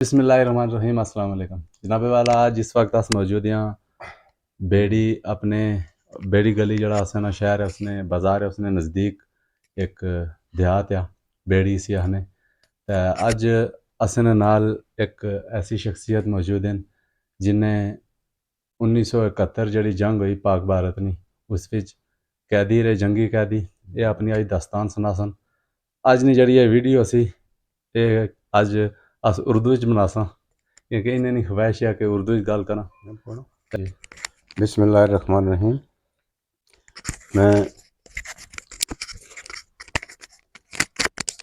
बिस्मिल्लाहिर्रहमानिर्रहीम। अस्सलाम वालेकुम जनाबे वाला। आज इस वक्त अस मौजूद हैं बेड़ी अपने बेड़ी गली जड़ा असना शहर है उसने बाजार है उसने नज़दीक एक देहात आ बेड़ी सी आखने। अज असने नाल एक ऐसी शख्सियत मौजूद हैं जिन्हें 1971 जड़ी जंग हुई पाक भारत नी उस विच कैदी रहे, जंगी कैदी। ये अपनी अज दास्तान सुनासन। अज नी जड़ी ये वीडियो सी ये अज अस उर्दू च बनासा क्योंकि इन्हें ख्वाहिश है कि उर्दू च गल करा। बिस्मिल्लाहिर्रहमानिर्रहीम। मैं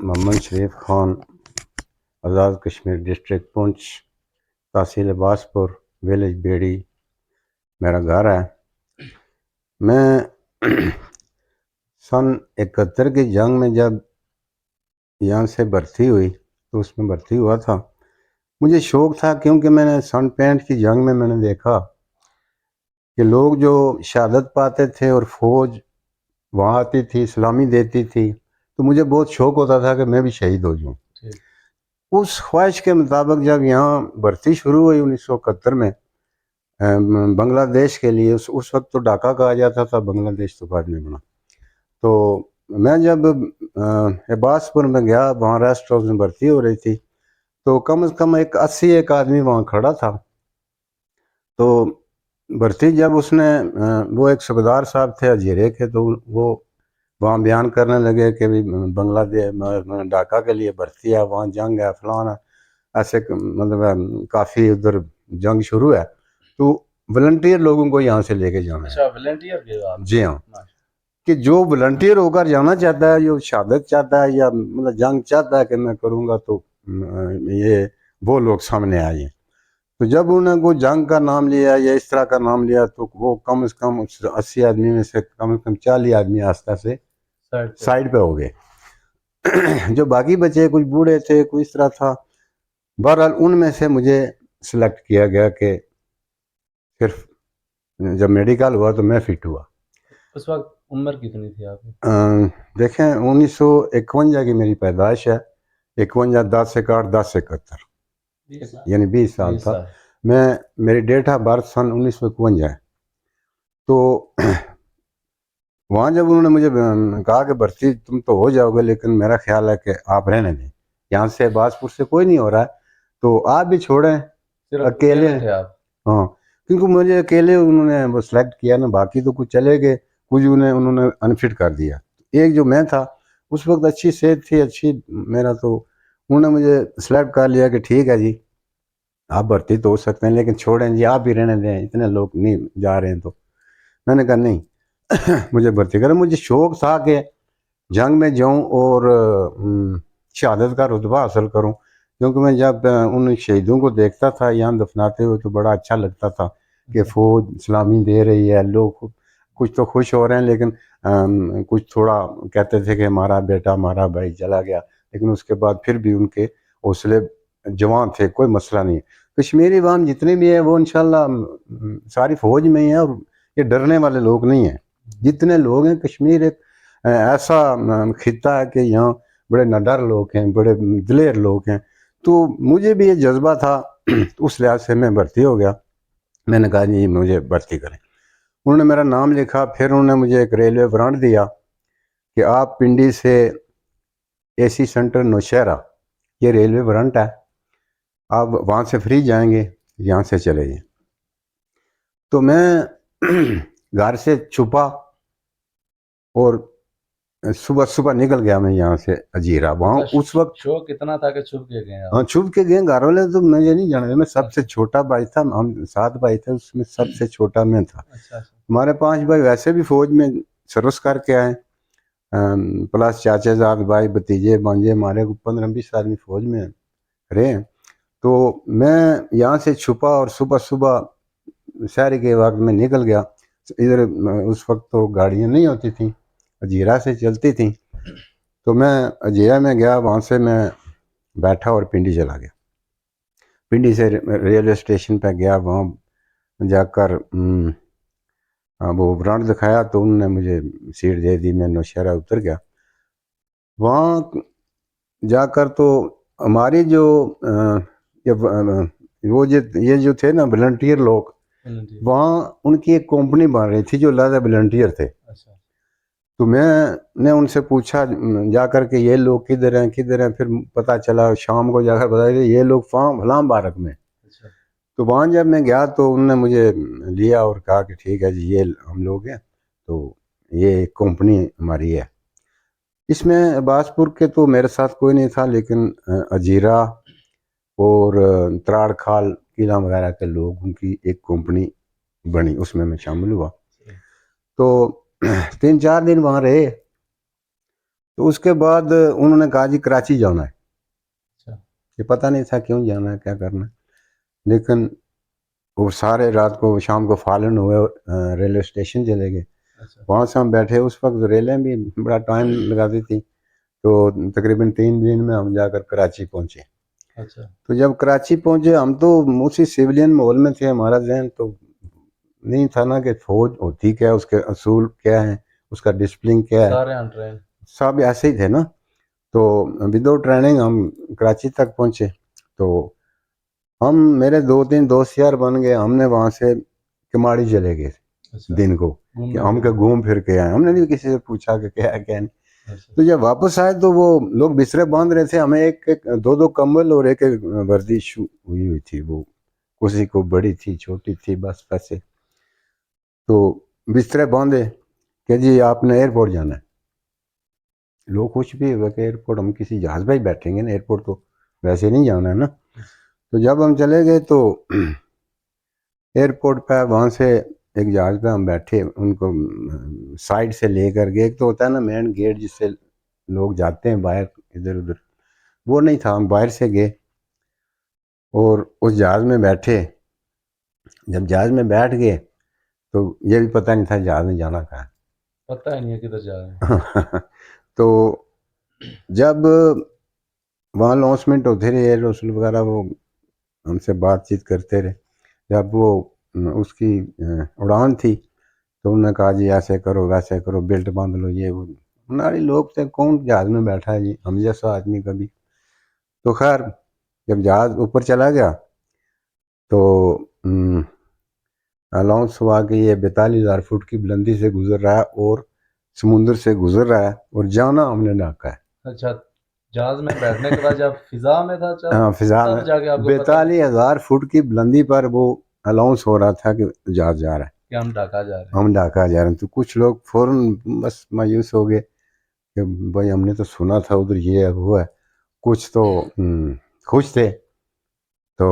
मोहम्मद शरीफ खान, आज़ाद कश्मीर डिस्ट्रिक्ट पुंछ, तहसील बासपुर, विलेज बेड़ी मेरा घर है। मैं सन 71 की जंग में जब यहाँ से भर्ती हुई तो उसमें भर्ती हुआ था। मुझे शौक़ था क्योंकि मैंने सन 65 की जंग में मैंने देखा कि लोग जो शहादत पाते थे और फौज वहाँ आती थी, सलामी देती थी, तो मुझे बहुत शौक़ होता था कि मैं भी शहीद हो जाऊँ। उस ख्वाहिश के मुताबिक जब यहाँ भर्ती शुरू हुई 1971 में बांग्लादेश के लिए, उस वक्त तो ढाका कहा जाता था, बांग्लादेश तो बाद में बना। तो मैं जब अब्बासपुर में गया, वहाँ रेस्ट हाउस में भर्ती हो रही थी, तो कम से कम एक 80 एक आदमी वहाँ खड़ा था। तो भर्ती जब उसने वो एक सूबेदार साहब थे अजीरे के, तो वो वहाँ बयान करने लगे कि भाई बांग्लादेश ढाका के लिए भर्ती है, वहाँ जंग है, फलाना है, ऐसे मतलब काफ़ी उधर जंग शुरू है, तो वॉलंटियर लोगों को यहाँ से लेके जाना है। अच्छा, वॉलंटियर? जी हाँ, कि जो वॉलंटियर होकर जाना चाहता है, जो शहादत चाहता है या मतलब जंग चाहता है कि मैं करूँगा, तो ये वो लोग सामने आए। तो जब उन्होंने वो जंग का नाम लिया या इस तरह का नाम लिया, तो वो कम से कम 80 आदमी में से कम 40 आदमी आस्ता से साइड पे हो गए। जो बाकी बचे कुछ बूढ़े थे, कोई इस तरह था। बहरहाल उनमें से मुझे सिलेक्ट किया गया कि सिर्फ जब मेडिकल हुआ तो मैं फिट हुआ। उस वक्त उम्र कितनी थी आपकी? देखें 1951 की मेरी पैदाइश है। 51 10 से 8 10 से 71 यानी 20 साल था मैं। मेरी डेट ऑफ बर्थ सन 1951 है। तो वहाँ जब उन्होंने मुझे कहा कि भर्ती तुम तो हो जाओगे, लेकिन मेरा ख्याल है कि आप रहने दें, यहाँ से बासपुर से कोई नहीं हो रहा है, तो आप भी छोड़ें, अकेले थे आप? हाँ, क्योंकि मुझे अकेले उन्होंने वो सिलेक्ट किया ना, बाकी तो कुछ चले गए, कुछ उन्होंने अनफिट कर दिया। एक जो मैं था उस वक्त अच्छी सेहत थी, अच्छी मेरा, तो उन्होंने मुझे सिलेक्ट कर लिया कि ठीक है जी, आप भर्ती तो हो सकते हैं, लेकिन छोड़ें जी, आप भी रहने दें, इतने लोग नहीं जा रहे हैं। तो मैंने कहा नहीं, मुझे भर्ती करें। मुझे शौक़ था कि जंग में जाऊं और शहादत का रुतबा हासिल करूं, क्योंकि मैं जब उन शहीदों को देखता था यहाँ दफनाते हुए, तो बड़ा अच्छा लगता था कि फ़ौज सलामी दे रही है, लोग कुछ तो खुश हो रहे हैं, लेकिन कुछ थोड़ा कहते थे कि हमारा बेटा हमारा भाई चला गया, लेकिन उसके बाद फिर भी उनके हौसले जवान थे, कोई मसला नहीं। कश्मीरी वाम जितने भी हैं वो इंशाल्लाह सारी फ़ौज में ही है, और ये डरने वाले लोग नहीं हैं। जितने लोग हैं, कश्मीर एक ऐसा खित्ता है कि यहाँ बड़े निडर लोग हैं, बड़े दिलेर लोग हैं। तो मुझे भी ये जज्बा था, उस लिहाज से मैं भर्ती हो गया। मैंने कहा जी मुझे भर्ती करें। उन्होंने मेरा नाम लिखा, फिर उन्होंने मुझे एक रेलवे वारंट दिया कि आप पिंडी से AC सेंटर नौशहरा, ये रेलवे वारंट है, आप वहाँ से फ्री जाएंगे, यहाँ से चले जाएं। तो मैं घर से छुपा और सुबह सुबह निकल गया मैं यहाँ से अजीरा। वहाँ उस वक्त शौक कितना था कि छुप के गए आप? हाँ, छुप के गए। घर वाले तो मुझे नहीं जाना, मैं सबसे छोटा भाई था, हम 7 भाई थे, उसमें सबसे छोटा मैं था। हमारे 5 भाई वैसे भी फौज में सर्विस करके आए, प्लस चाचे जात भाई भतीजे भांजे, हमारे 15-20 आदमी फौज में रहे। तो मैं यहाँ से छुपा और सुबह सुबह शहर के वक्त में निकल गया इधर। उस वक्त तो गाड़ियाँ नहीं होती थी, अजीरा से चलती थी। तो मैं अजीरा में गया, वहाँ से मैं बैठा और पिंडी चला गया। पिंडी से रेलवे स्टेशन पर गया, वहाँ जाकर वो वारंट दिखाया, तो उन्होंने मुझे सीट दे दी, मैं नौशहरा उतर गया। वहाँ जाकर तो हमारी जो वो ये जो थे ना वॉलंटियर लोग, वहाँ उनकी एक कंपनी बन रही थी जो लादा वॉलंटियर थे। अच्छा। तो मैंने उनसे पूछा जा कर के ये लोग किधर हैं, फिर पता चला शाम को जाकर बताया ये लोग फलाम बारक में। अच्छा। तो वहाँ जब मैं गया तो उन्होंने मुझे लिया और कहा कि ठीक है जी ये हम लोग हैं, तो ये कंपनी हमारी है। इसमें बासपुर के तो मेरे साथ कोई नहीं था, लेकिन अजीरा और त्राड़ खाल किला वगैरह के लोग, उनकी एक कंपनी बनी, उसमें मैं शामिल हुआ। तो 3-4 दिन वहाँ रहे। तो उसके बाद उन्होंने कहा जी कराची जाना है। अच्छा। ये पता नहीं था क्यों जाना है, क्या करना है, लेकिन वो सारे रात को शाम को फालन हुए, रेलवे स्टेशन चले गए। अच्छा। वहाँ से हम बैठे, उस वक्त रेलें भी बड़ा टाइम लगाती थी, तो तकरीबन 3 दिन में हम जाकर कराची पहुँचे। अच्छा। तो जब कराची पहुँचे हम तो उसी सिविलियन माहौल में थे, हमारा जहन तो नहीं था ना कि फौज होती क्या है, उसके असूल क्या है, उसका डिसिप्लिन क्या है, सारे अनट्रेन सब ऐसे ही थे ना। तो विदाउट ट्रेनिंग हम कराची तक पहुँचे। तो हम मेरे 2-3 दोस्त यार बन गए, हमने वहाँ से किमाड़ी चले गए अच्छा दिन को, कि हम क्या घूम फिर के आए। हमने नहीं किसी से पूछा कि क्या है क्या नहीं। अच्छा। तो जब वापस आए तो वो लोग बिस्तरे बांध रहे थे, हमें एक एक 2-2 कंबल और एक एक वर्दी हुई हुई थी, वो किसी को बड़ी थी छोटी थी, बस वैसे। तो बिस्तरे बांधे कि जी आपने एयरपोर्ट जाना है। लोग खुश भी हुए कि एयरपोर्ट, हम किसी जहाज में ही बैठेंगे ना, एयरपोर्ट तो वैसे नहीं जाना है ना। तो जब हम चले गए तो एयरपोर्ट पे वहाँ से एक जहाज़ पे हम बैठे, उनको साइड से लेकर के, एक तो होता है ना मेन गेट जिससे लोग जाते हैं बाहर इधर उधर, वो नहीं था, हम बाहर से गए और उस जहाज़ में बैठे। जब जहाज़ में बैठ गए तो ये भी पता नहीं था जहाज़ में जाना कहाँ पता ही नहीं है किधर जा रहे हैं। है। तो जब वहाँ लॉन्चमेंट होते रहे, एयर रसूल वगैरह वो हमसे बातचीत करते रहे। जब वो उसकी उड़ान थी तो उन्होंने कहा जी ऐसे करो वैसे करो, बेल्ट बांध लो, ये वो। हमारे लोग थे, कौन जहाज़ में बैठा है जी, हम जैसा आदमी कभी। तो खैर जब जहाज़ ऊपर चला गया तो अनाउंस हुआ कि ये 42,000 फुट की बुलंदी से गुजर रहा है और समुद्र से गुजर रहा है और जाना हमने नाका है। अच्छा, जहाज में बैठने के बाद जब फिजा में था हाँ, फिजा तब में जाके आपको पता 42,000 फुट की बुलंदी पर वो अनाउंस हो रहा था कि जहाज जा रहा है, कि हम ढाका जा रहे हैं। हम ढाका जा रहे हैं। तो कुछ लोग फौरन बस मायूस हो गए कि भाई हमने तो सुना था उधर ये है वो है। कुछ तो खुश थे। तो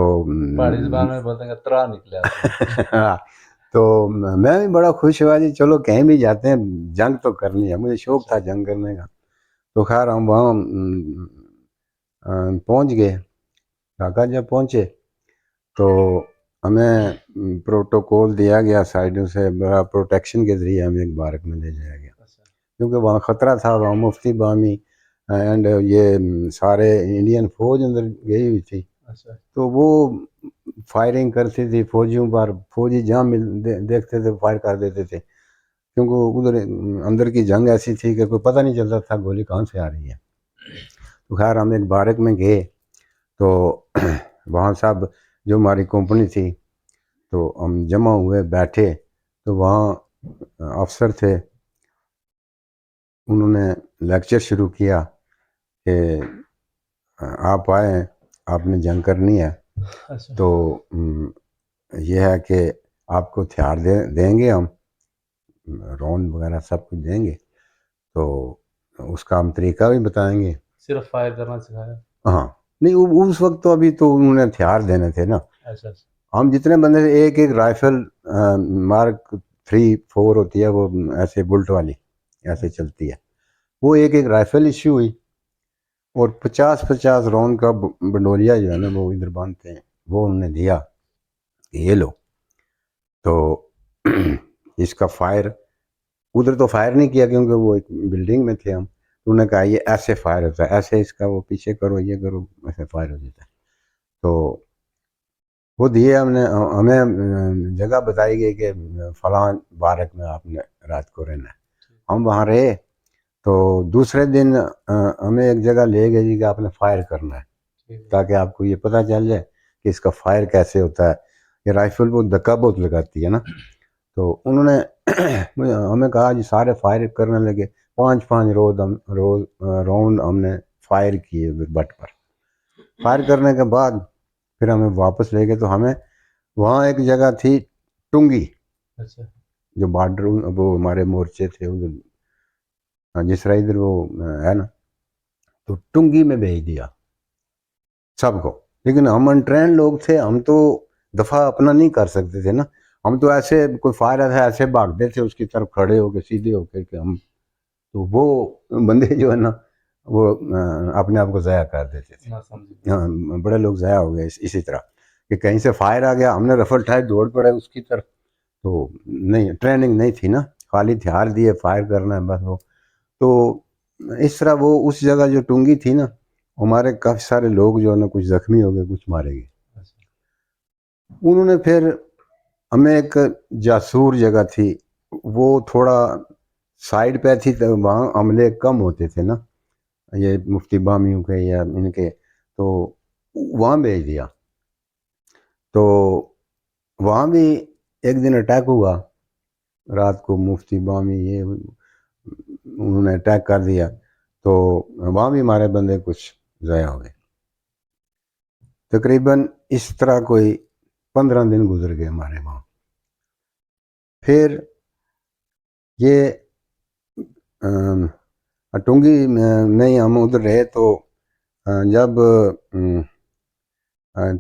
पहाड़ी जबान में बोलते हैं त्रा निकले आपको। हाँ, तो मैं भी बड़ा खुश हुआ जी, चलो कहीं भी जाते हैं जंग तो करनी है, मुझे शौक था जंग करने का। तो खैर हम वहाँ पहुँच गए। ढाका जब पहुँचे तो हमें प्रोटोकॉल दिया गया साइडों से, बड़ा प्रोटेक्शन के ज़रिए हमें एक बारक में ले जाया गया, क्योंकि वहाँ ख़तरा था। वहाँ मुफ्ती बामी एंड ये सारे इंडियन फौज अंदर गई हुई थी। तो वो फायरिंग करती थी फौजियों पर, फौजी जहाँ देखते थे फायर कर देते थे, क्योंकि उधर अंदर की जंग ऐसी थी कि कोई पता नहीं चलता था गोली कहाँ से आ रही है। तो खैर हम एक बारक में गए तो वहाँ सब जो हमारी कंपनी थी, तो हम जमा हुए बैठे। तो वहाँ अफसर थे, उन्होंने लेक्चर शुरू किया कि आप आए हैं, आपने जंग करनी है, तो यह है कि आपको हथियार देंगे हम, रॉन वगैरह सब कुछ देंगे, तो उसका हम तरीका भी बताएंगे। सिर्फ फायर करना सिखाया? हाँ, नहीं उस वक्त तो अभी तो उन्होंने हथियार देने थे ना। अच्छा। हम जितने बंदे थे, एक एक राइफल मार्क 3-4 होती है वो, ऐसे बुलेट वाली ऐसे चलती है, वो एक एक राइफल इश्यू हुई और 50-50 राउंड का बंडोलिया जो है ना वो इधर बांधते हैं, वो उन्होंने दिया कि ये लो। तो इसका फायर, उधर तो फायर नहीं किया क्योंकि वो एक बिल्डिंग में थे हम। तो उन्होंने कहा ये ऐसे फायर होता है, ऐसे इसका वो पीछे करो, ये करो, ऐसे फायर हो जाता है। तो वो दिए हमने, हमें जगह बताई गई कि फलां बारक में आपने रात को रहना है। हम वहाँ रहे। तो दूसरे दिन हमें एक जगह ले गए जी कि आपने फायर करना है, ताकि आपको ये पता चल जाए कि इसका फायर कैसे होता है, ये राइफल वो धक्का बहुत लगाती है ना। तो उन्होंने हमें कहा जी सारे फायर करने लगे, 5-5 रोज राउंड हमने फायर किए उधर बट पर। फायर करने के बाद फिर हमें वापस ले गए। तो हमें वहाँ एक जगह थी टुंगी, अच्छा। जो बॉर्डर वो हमारे मोर्चे थे उधर, जिस तरह इधर वो है ना, तो टुंगी में भेज दिया सबको। लेकिन हम अनट्रेन लोग थे, हम तो दफा अपना नहीं कर सकते थे ना। हम तो ऐसे कोई फायर था ऐसे भागते थे उसकी तरफ खड़े होके सीधे होके कि हम, तो वो बंदे जो है ना वो अपने आप को ज़ाया कर देते थे। ना समझी। हाँ, बड़े लोग ज़ाया हो गए इसी तरह कि कहीं से फायर आ गया, हमने रफल उठाए दौड़ पड़े उसकी तरफ। तो नहीं, ट्रेनिंग नहीं थी ना, खाली हथियार दिए फायर करना है बस वो। तो इस तरह वो उस जगह जो टुंगी थी ना, हमारे काफ़ी सारे लोग जो है ना कुछ जख्मी हो गए, कुछ मारे गए। अच्छा। उन्होंने फिर हमें एक जासूर जगह थी, वो थोड़ा साइड पे थी, तो वहाँ हमले कम होते थे ना, ये मुफ्ती बामियों के या इनके, तो वहाँ भेज दिया। तो वहाँ भी एक दिन अटैक हुआ रात को, मुफ्ती बामी ये उन्होंने अटैक कर दिया। तो वहाँ भी हमारे बंदे कुछ ज़ाया हो गए। तकरीबन इस तरह कोई 15 दिन गुजर गए हमारे वहाँ। फिर ये टुंगी में नहीं हम उधर रहे, तो जब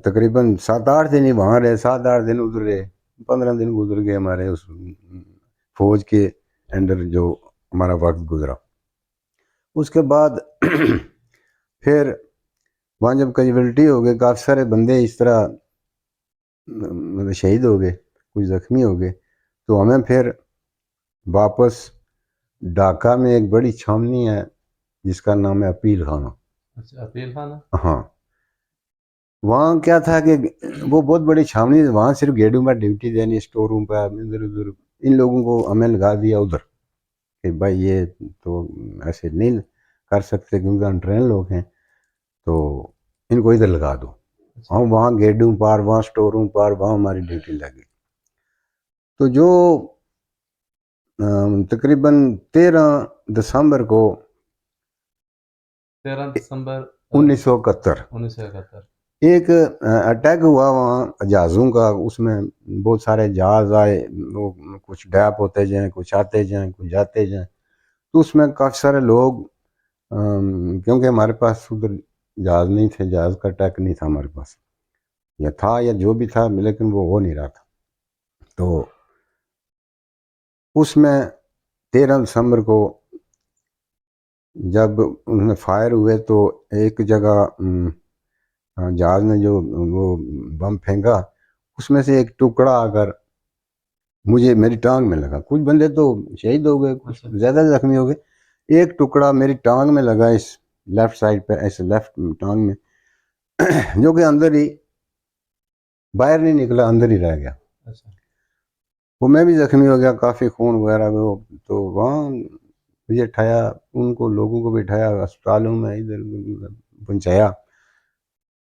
तकरीबन 7-8 दिन ही वहाँ रहे, 7-8 दिन उधर रहे, 15 दिन गुजर गए हमारे उस फौज के अंडर जो हमारा वक्त गुजरा। उसके बाद फिर वहाँ जब कैजुअलिटी हो गए, काफ़ी सारे बंदे इस तरह मतलब शहीद हो गए, कुछ ज़ख्मी हो गए। तो हमें फिर वापस ढाका में एक बड़ी छावनी है जिसका नाम है अपील खाना। अच्छा, अपील खाना। हाँ, वहाँ क्या था कि वो बहुत बड़ी छावनी है, वहाँ सिर्फ गेटों में ड्यूटी देनी, स्टोर रूम पर इधर उधर। इन लोगों को हमें लगा दिया उधर कि भाई ये तो ऐसे नहीं कर सकते क्योंकि हम ट्रेन लोग हैं, तो इनको इधर लगा दो। अच्छा। हम वहाँ गेटों पार, वहाँ स्टोर रूम पार, वहाँ हमारी ड्यूटी लगी। तो जो तकरीबन 13 दिसंबर को 13 दिसंबर 1971 1971। एक अटैक हुआ वहाँ जहाज़ों का। उसमें बहुत सारे जहाज़ आए, वो कुछ गैप होते जाएं, कुछ आते जाएं, कुछ जाते जाएं। तो उसमें काफ़ी सारे लोग, क्योंकि हमारे पास उधर जहाज़ नहीं थे, जहाज़ का अटैक नहीं था हमारे पास, या था या जो भी था, लेकिन वो हो नहीं रहा था। तो उसमें 13 दिसंबर को जब उन्होंने फायर हुए तो एक जगह जहाज ने जो वो बम फेंका, उसमें से एक टुकड़ा आकर मुझे मेरी टांग में लगा। कुछ बंदे तो शहीद हो गए, कुछ अच्छा। ज़्यादा जख्मी हो गए। एक टुकड़ा मेरी टांग में लगा, इस लेफ्ट साइड पे, ऐसे लेफ्ट टांग में, जो कि अंदर ही, बाहर नहीं निकला, अंदर ही रह गया। अच्छा। वो मैं भी जख्मी हो गया, काफ़ी खून वगैरह वो। तो वहाँ मुझे उठाया, उनको लोगों को भी उठाया, अस्पतालों में इधर उधर पहुँचाया।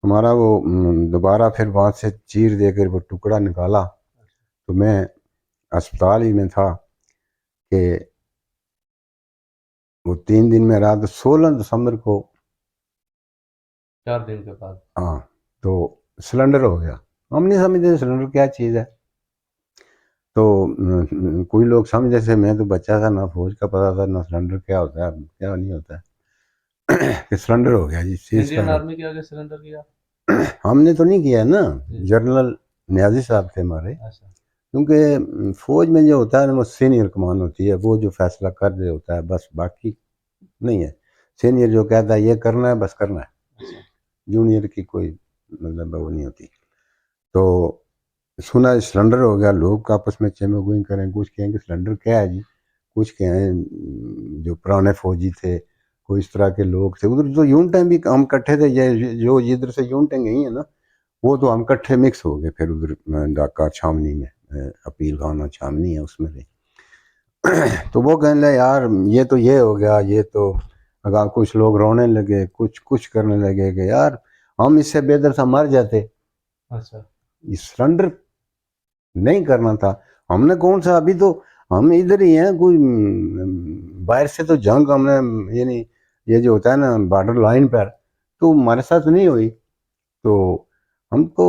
हमारा वो दोबारा फिर वहाँ से चीर देकर वो टुकड़ा निकाला। तो मैं अस्पताल ही में था कि वो 3 दिन में रहा। तो 16 दिसंबर को, 4 दिन के बाद। हाँ, तो सिलेंडर हो गया। हम नहीं समझते सिलेंडर क्या चीज़ है। तो कोई लोग समझे थे, मैं तो बच्चा था, ना फौज का पता था, ना सिलेंडर क्या होता है क्या नहीं होता है। कि सिलेंडर हो गया जी, चीज़ का इंडियन है। आर्मी के आगे सरेंडर किया। हमने तो नहीं किया ना, जी। जनरल न्याजी साहब थे हमारे। अच्छा। क्योंकि फौज में जो होता है ना वो सीनियर कमान होती है, वो जो फैसला कर दे होता है बस, बाकी नहीं है। सीनियर जो कहता है ये करना है बस करना है, अच्छा। जूनियर की कोई मतलब वो नहीं होती। तो सुना सिलेंडर हो गया, लोग आपस में चेमेगोई करें, कुछ कहें कि सिलेंडर क्या है जी, कुछ कहें जो पुराने फौजी थे, कोई इस तरह के लोग थे उधर। तो यूनिटें भी हम इकट्ठे थे, जो इधर से यूनिटें गई हैं ना, वो तो हम इकट्ठे मिक्स हो गए फिर उधर ढाका छावनी में, अपील खाना छावनी है उसमें रहे। तो वो कहने लगे यार ये तो ये हो गया, ये तो, अगर कुछ लोग रोने लगे, कुछ कुछ करने लगे कि यार हम इससे बेहतर था मर जाते। अच्छा। ये सरेंडर नहीं करना था। हमने कौन सा, अभी तो हम इधर ही हैं, कोई बाहर से तो जंग हमने, यानी ये जो होता है ना बॉर्डर लाइन पर, तो हमारे साथ नहीं हुई। तो हम तो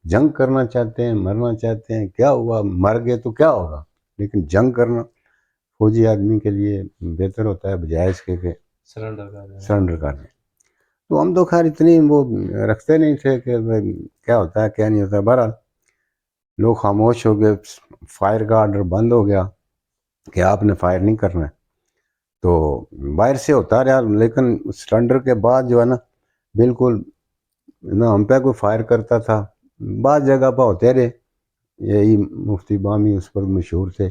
जंग करना चाहते हैं, मरना चाहते हैं, क्या हुआ, मर गए तो क्या होगा, लेकिन जंग करना फौजी आदमी के लिए बेहतर होता है बजाय इसके के सरेंडर कर देना। सरेंडर करने। तो हम तो खैर इतनी वो रखते नहीं थे कि भाई क्या होता है क्या नहीं होता। बहरहाल लोग खामोश हो गए, फायर का ऑर्डर बंद हो गया कि आपने फायर नहीं करना है। तो बाहर से होता रहा, लेकिन सरेंडर के बाद जो है ना, बिल्कुल ना हम पे कोई फायर करता था। बाद जगह पर होते रहे, यही मुफ्ती बामी उस पर मशहूर थे।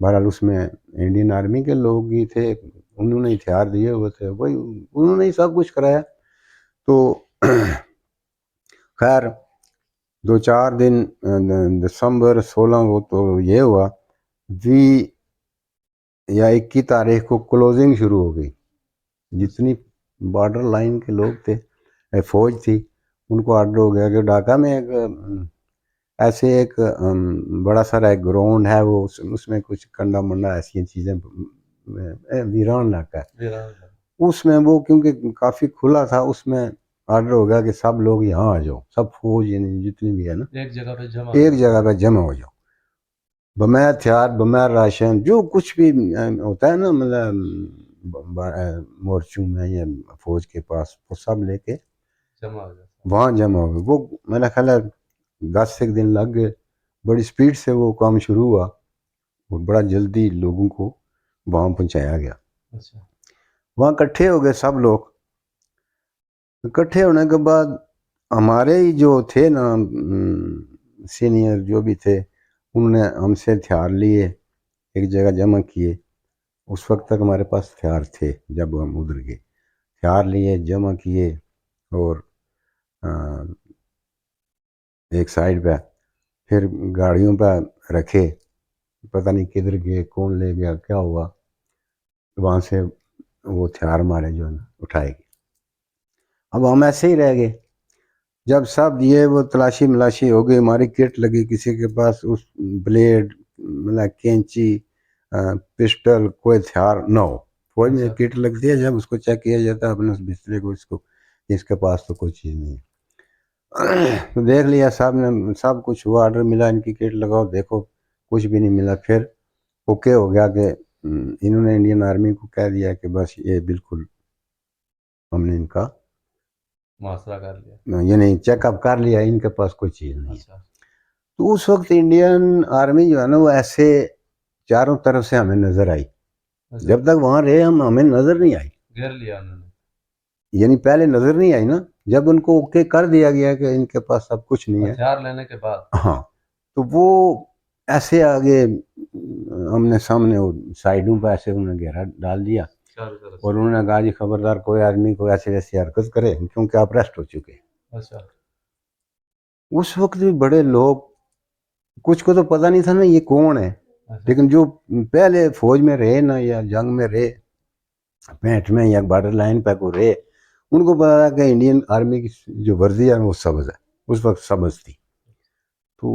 बहरहाल उसमें इंडियन आर्मी के लोग ही थे, उन्होंने हथियार दिए हुए थे, वही उन्होंने ही सब कुछ कराया। तो खैर 2-4 दिन दिसंबर 16 वो तो ये हुआ, 20 या 21 तारीख को क्लोजिंग शुरू हो गई। जितनी बॉर्डर लाइन के लोग थे, फौज थी, उनको ऑर्डर हो गया कि ढाका में एक ऐसे एक बड़ा सारा एक ग्राउंड है, वो उसमें कुछ कंडा मंडा ऐसी चीज़ें, वीरान इलाका है, उसमें वो क्योंकि काफ़ी खुला था, उसमें ऑर्डर हो गया कि सब लोग यहाँ आ जाओ, सब फौज यानी जितनी भी है ना एक जगह पे जमा एक जगह पर जमा हो जाओ। बमैर हथियार, बमैर राशन, जो कुछ भी होता है ना, मतलब मोर्चों में या फौज के पास, वो सब लेके जमा हो जाता। वहाँ जमा हो गए। वो मेरा ख्याल है 10 एक दिन लग गए, बड़ी स्पीड से वो काम शुरू हुआ और बड़ा जल्दी लोगों को वहाँ पहुँचाया गया। अच्छा। वहाँ इकट्ठे हो गए सब लोग। इकट्ठे होने के बाद हमारे ही जो थे ना सीनियर जो भी थे, उन्होंने हमसे हथियार लिए, एक जगह जमा किए। उस वक्त तक हमारे पास हथियार थे, जब हम उधर गए हथियार लिए, जमा किए और अ, एक साइड पे, फिर गाड़ियों पर रखे। पता नहीं किधर गए, कौन ले गया, क्या हुआ, वहाँ से वो हथियार हमारे जो है ना उठाए गए। अब हम ऐसे ही रह गए। जब सब ये वो तलाशी मलाशी हो गई, हमारी किट लगी, किसी के पास उस ब्लेड, मतलब कैंची, पिस्टल, कोई हथियार ना हो। फौज में अच्छा। किट लगती है, जब उसको चेक किया जाता है अपने उस बिस्तरे को, इसको इसके पास तो कोई चीज़ नहीं है। तो देख लिया साहब ने, सब कुछ हुआ, ऑर्डर मिला इनकी किट लगाओ, देखो कुछ भी नहीं मिला। फिर ओके हो गया कि इन्होंने इंडियन आर्मी को कह दिया कि बस ये बिल्कुल हमने इनका मुआसरा कर लिया। ये नहीं, चेकअप कर लिया, इनके पास कोई चीज़ नहीं है। अच्छा। तो उस वक्त इंडियन आर्मी जो है ना, वो ऐसे चारों तरफ से हमें नज़र आई। अच्छा। जब तक वहाँ रहे हम, हमें नज़र नहीं आई, घेर लिया उन्होंने। यानी पहले नज़र नहीं आई ना, जब उनको ओके कर दिया गया कि इनके पास सब कुछ नहीं है। हथियार लेने के बाद। हाँ, तो वो ऐसे आगे हमने सामने वो साइडों पर ऐसे उन्होंने घेरा डाल दिया चारों तरफ और से। उन्होंने कहा जी खबरदार कोई आदमी को ऐसे वैसी हरकत करे, क्योंकि आप अरेस्ट हो चुके हैं। अच्छा। उस वक्त भी बड़े लोग, कुछ को तो पता नहीं था ना ये कौन है, अच्छा। लेकिन जो पहले फौज में रहे ना या जंग में रहे, 65 में या बॉर्डर लाइन पे को रहे, उनको पता था कि इंडियन आर्मी की जो वर्दी है वो सब्ज है, उस वक्त सब्ज थी। तो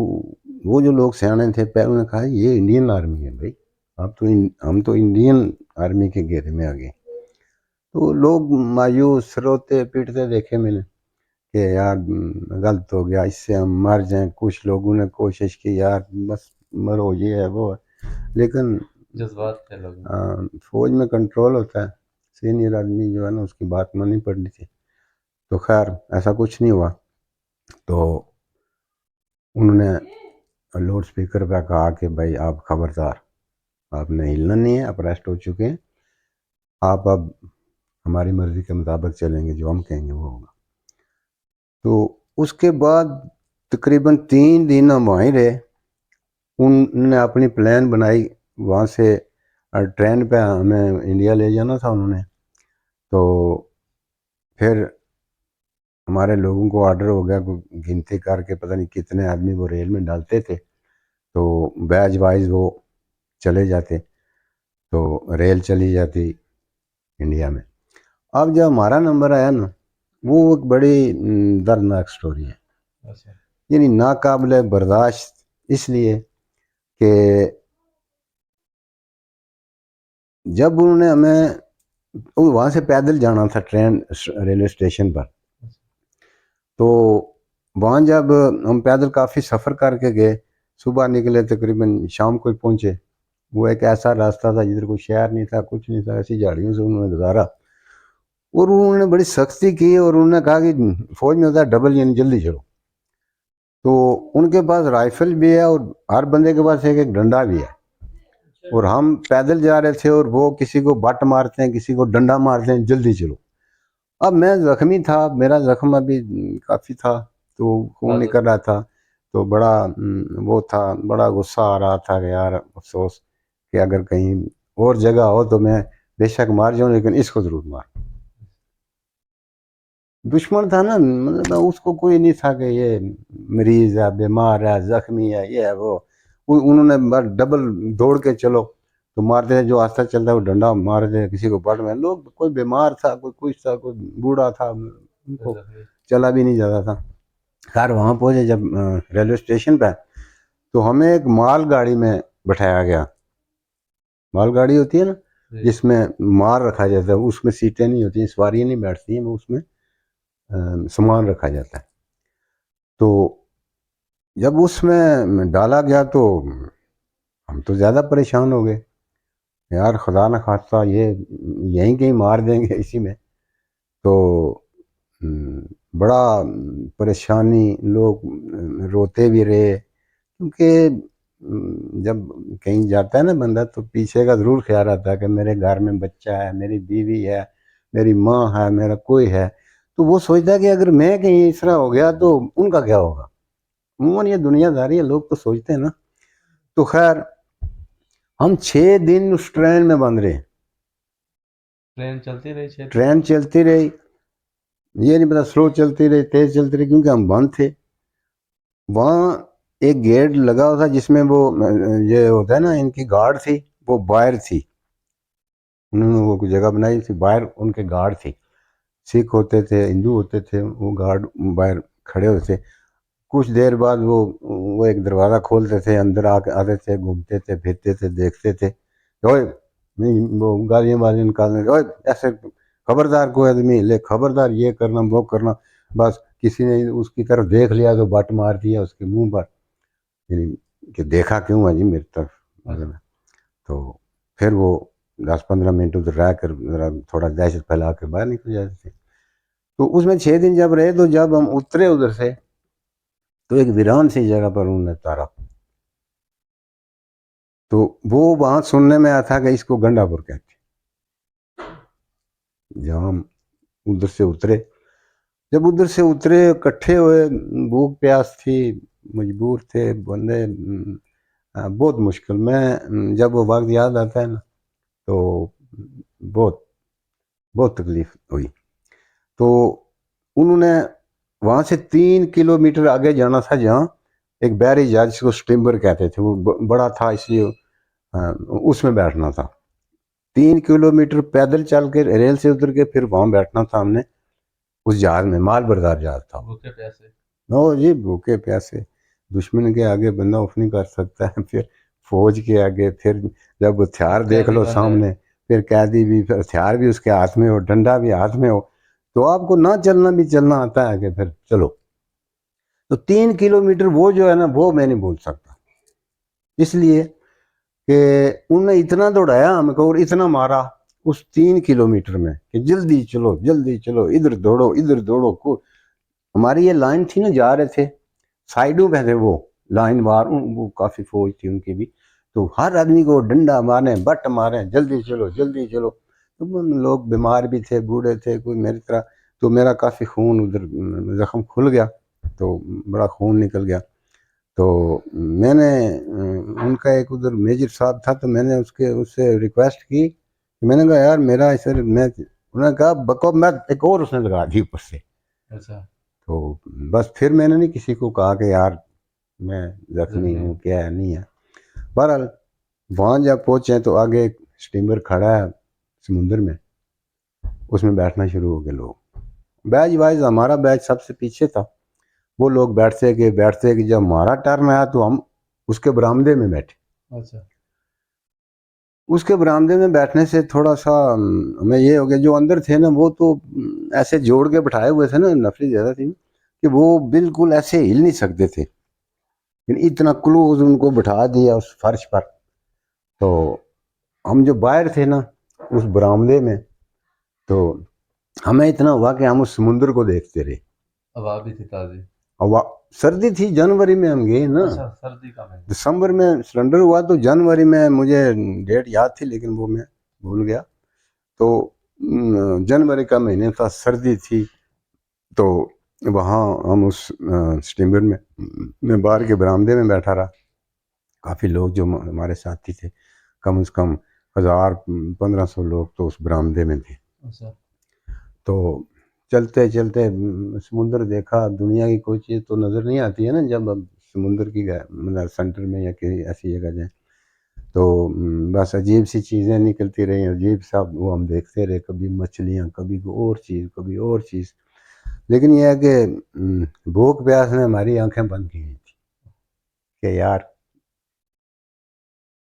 वो जो लोग सियाने थे पहले, उन्होंने कहा ये इंडियन आर्मी है भाई, आप तो हम तो इंडियन आर्मी के घेरे में आ गए। तो लोग मायूस रोते पीटते देखे मैंने कि यार गलत हो गया, इससे हम मर जाएं। कुछ लोगों ने कोशिश की यार बस मरो, ये है वो है, लेकिन जज्बात थे लोगों में। फौज में कंट्रोल होता है, सीनियर आदमी जो है ना उसकी बात माननी पड़नी थी। तो खैर ऐसा कुछ नहीं हुआ। तो उन्होंने लाउड स्पीकर पर कहा कि भाई आप खबरदार, आपने हिलना नहीं है, आप अरेस्ट हो चुके हैं, आप अब हमारी मर्जी के मुताबिक चलेंगे, जो हम कहेंगे वो होगा। तो उसके बाद तकरीबन 3 दिन हम वहीं रहे। उन्होंने अपनी प्लान बनाई, वहाँ से ट्रेन पे हमें इंडिया ले जाना था उन्होंने। तो फिर हमारे लोगों को ऑर्डर हो गया, गिनती करके पता नहीं कितने आदमी वो रेल में डालते थे, तो बैच वाइज वो चले जाते, तो रेल चली जाती इंडिया में। अब जब हमारा नंबर आया ना, वो एक बड़ी दर्दनाक स्टोरी है। अच्छा। यानी नाकाबिल बर्दाश्त, इसलिए कि जब उन्होंने हमें वहाँ से पैदल जाना था ट्रेन रेलवे स्टेशन पर, तो वहाँ जब हम पैदल काफ़ी सफ़र करके गए, सुबह निकले तकरीबन शाम को ही पहुँचे। वो एक ऐसा रास्ता था जिधर कोई शहर नहीं था, कुछ नहीं था, ऐसी झाड़ियों से उन्होंने गुजारा। और उन्होंने बड़ी सख्ती की और उन्होंने कहा कि फ़ौज में होता है डबल, यानी जल्दी चलो। तो उनके पास राइफल भी है और हर बंदे के पास एक एक डंडा भी है, और हम पैदल जा रहे थे और वो किसी को बट मारते हैं, किसी को डंडा मारते हैं, जल्दी चलो। अब मैं ज़ख्मी था, मेरा ज़ख्म अभी काफ़ी था, तो खून निकल रहा था, तो बड़ा वो था, बड़ा गुस्सा आ रहा था कि यार अफसोस कि अगर कहीं और जगह हो तो मैं बेशक मार जाऊँ, लेकिन इसको ज़रूर मार। दुश्मन था ना, मतलब उसको कोई नहीं था कि ये मरीज़ है, बीमार है, ज़ख्मी है, ये है वो। उन्होंने बस डबल दौड़ के चलो तो मारते थे, जो आस्ता चलता है वो डंडा मार दे, किसी को बट में। लोग कोई बीमार था, कोई कुछ था, कोई बूढ़ा था, उनको चला भी नहीं जाता था। खैर वहाँ पहुँचे जब रेलवे स्टेशन पर, तो हमें एक माल गाड़ी में बैठाया गया। माल गाड़ी होती है ना, जिसमें माल रखा जाता है, उसमें सीटें नहीं होती, सवारियाँ नहीं बैठती हैं, उसमें सामान रखा जाता है। तो जब उसमें डाला गया तो हम तो ज़्यादा परेशान हो गए, यार खुदा न खास्ता ये यहीं कहीं मार देंगे इसी में। तो बड़ा परेशानी, लोग रोते भी रहे, क्योंकि जब कहीं जाता है ना बंदा तो पीछे का ज़रूर ख्याल आता है कि मेरे घर में बच्चा है, मेरी बीवी है, मेरी माँ है, मेरा कोई है। तो वो सोचता है कि अगर मैं कहीं इस तरह हो गया तो उनका क्या होगा। अमूमन ये दुनियादारी है, लोग तो सोचते हैं ना। तो खैर हम 6 दिन उस ट्रेन में बंद रहे। ट्रेन चलती रही 6 दिन? ट्रेन चलती रही, ये नहीं पता स्लो चलती रही, तेज चलती रही, क्योंकि हम बंद थे। वहाँ एक गेट लगा हुआ था जिसमें वो ये होता है ना, इनकी गार्ड थी, वो बाहर थी। उन्होंने वो कोई जगह बनाई थी, बाहर उनके गार्ड थी। सिख होते थे, हिंदू होते थे, वो गार्ड बाहर खड़े होते थे। कुछ देर बाद वो एक दरवाज़ा खोलते थे, अंदर आके आते थे, घूमते थे, फिरते थे, देखते थे। ओए नहीं, वो गालियाँ वालियाँ निकालने, ओए ऐसे खबरदार, कोई आदमी ले, खबरदार, ये करना वो करना। बस किसी ने उसकी तरफ देख लिया तो बट मार दिया उसके मुंह पर, यानी कि देखा क्यों है जी मेरी तरफ, मतलब। तो फिर वो 10-15 मिनट उधर रह कर जरा थोड़ा दहशत फैला के बाहर निकल जाते थे। तो उसमें 6 दिन जब रहे, तो जब हम उतरे उधर से, तो एक वीरान सी जगह पर उन्होंने उतारा। तो वो वहाँ सुनने में आया था कि इसको गंडापुर कहते हैं। जब हम उधर से उतरे, जब उधर से उतरे इकट्ठे हुए, भूख प्यास थी, मजबूर थे बंदे, बहुत मुश्किल में, जब वो वक्त याद आता है ना तो बहुत बहुत तकलीफ हुई। तो उन्होंने वहाँ से 3 किलोमीटर आगे जाना था, जहाँ एक बैरी जहाज, जिसको स्टीमर कहते थे, वो बड़ा था, इसलिए उसमें बैठना था। 3 किलोमीटर पैदल चल के रेल से उतर के फिर वहाँ बैठना था हमने, उस जहाज में, माल बरदार जहाज था। भूखे प्यासे? नो जी, भूखे प्यासे, दुश्मन के आगे बंदा उफ नहीं कर सकता है। फिर फौज के आगे, फिर जब हथियार देख कैदी लो बन रहे? सामने, फिर कैदी भी, फिर हथियार भी उसके हाथ में हो, डंडा भी हाथ में हो, तो आपको ना चलना भी चलना आता है कि फिर चलो। तो 3 किलोमीटर वो जो है ना, वो मैं नहीं भूल सकता, इसलिए कि उन्होंने इतना दौड़ाया हमको और इतना मारा उस 3 किलोमीटर में कि जल्दी चलो, जल्दी चलो, इधर दौड़ो, इधर दौड़ो। हमारी ये लाइन थी ना, जा रहे थे साइडों पे थे वो लाइन वार, वो काफ़ी फौज थी उनकी भी। तो हर आदमी को डंडा मारे, बट मारे, जल्दी चलो, जल्दी चलो। तो वो लोग बीमार भी थे, बूढ़े थे, कोई मेरी तरह। तो मेरा काफ़ी खून उधर, ज़ख्म खुल गया, तो बड़ा खून निकल गया। तो मैंने उनका एक उधर मेजर साहब था, तो मैंने उसके उससे रिक्वेस्ट की कि मैंने कहा यार मेरा इसे मैं, उन्होंने कहा बको, मैं एक और उसने लगा दी ऊपर से। अच्छा। तो बस फिर मैंने नहीं किसी को कहा कि यार मैं जख्मी जख्मी? हूँ, क्या है नहीं है। बहरहाल वहाँ जब पहुँचे तो आगे एक स्टीमर खड़ा है समुंदर में, उसमें बैठना शुरू हो गए लोग। बैच वाइज हमारा बैच सबसे पीछे था, वो लोग बैठते कि जब हमारा टर्न आया तो हम उसके बरामदे में बैठे। अच्छा। उसके बरामदे में बैठने से थोड़ा सा हमें ये हो गया, जो अंदर थे ना वो तो ऐसे जोड़ के बैठाए हुए थे ना, नफरी ज़्यादा थी कि वो बिल्कुल ऐसे हिल नहीं सकते थे, लेकिन इतना क्लोज उनको बैठा दिया उस फर्श पर। तो हम जो बाहर थे ना उस बरामदे में, तो हमें इतना हुआ कि हम उस समुद्र को देखते रहे। हवा भी थी ताज़ी। और सर्दी थी, जनवरी में हम गए ना, अच्छा, सर्दी का महीना। दिसंबर में सिलेंडर हुआ तो जनवरी में, मुझे डेट याद थी लेकिन वो मैं भूल गया। तो जनवरी का महीने था, सर्दी थी। तो वहाँ हम उस स्टीमर में मैं बाहर के बरामदे में बैठा रहा। काफ़ी लोग जो हमारे साथी थे, कम से कम 1000-1500 लोग तो उस बरामदे में थे। अच्छा। तो चलते चलते समुंदर देखा। दुनिया की कोई चीज़ तो नज़र नहीं आती है ना जब अब समुंदर की मतलब सेंटर में या किसी ऐसी जगह जाए। तो बस अजीब सी चीज़ें निकलती रही, अजीब सा वो हम देखते रहे, कभी मछलियाँ, कभी कोई और चीज़, कभी और चीज़। लेकिन यह है कि भूख प्यास ने हमारी आंखें बंद की हुई थी कि यार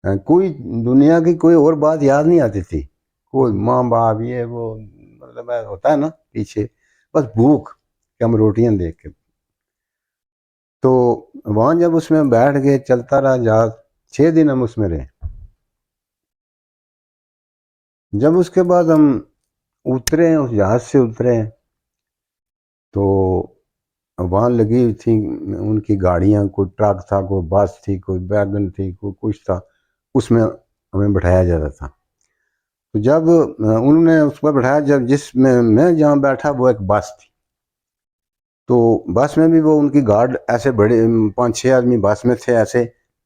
कोई दुनिया की कोई और बात याद नहीं आती थी, कोई माँ बाप ये वो, मतलब होता है ना पीछे, बस भूख कि हम रोटियां देख के। तो वहाँ जब उसमें बैठ गए, चलता रहा जहाज, 6 दिन हम उसमें रहे। जब उसके बाद हम उतरे, उस जहाज से उतरे, तो वहाँ लगी हुई थी उनकी गाड़ियाँ, कोई ट्रक था, कोई बस थी, कोई वैगन थी, कोई कुछ था, उसमें हमें बैठाया जाता था। तो जब उन्होंने उस पर बैठाया, जब जिसमें मैं जहाँ बैठा वो एक बस थी, तो बस में भी वो उनकी गार्ड ऐसे बड़े 5-6 आदमी बस में थे ऐसे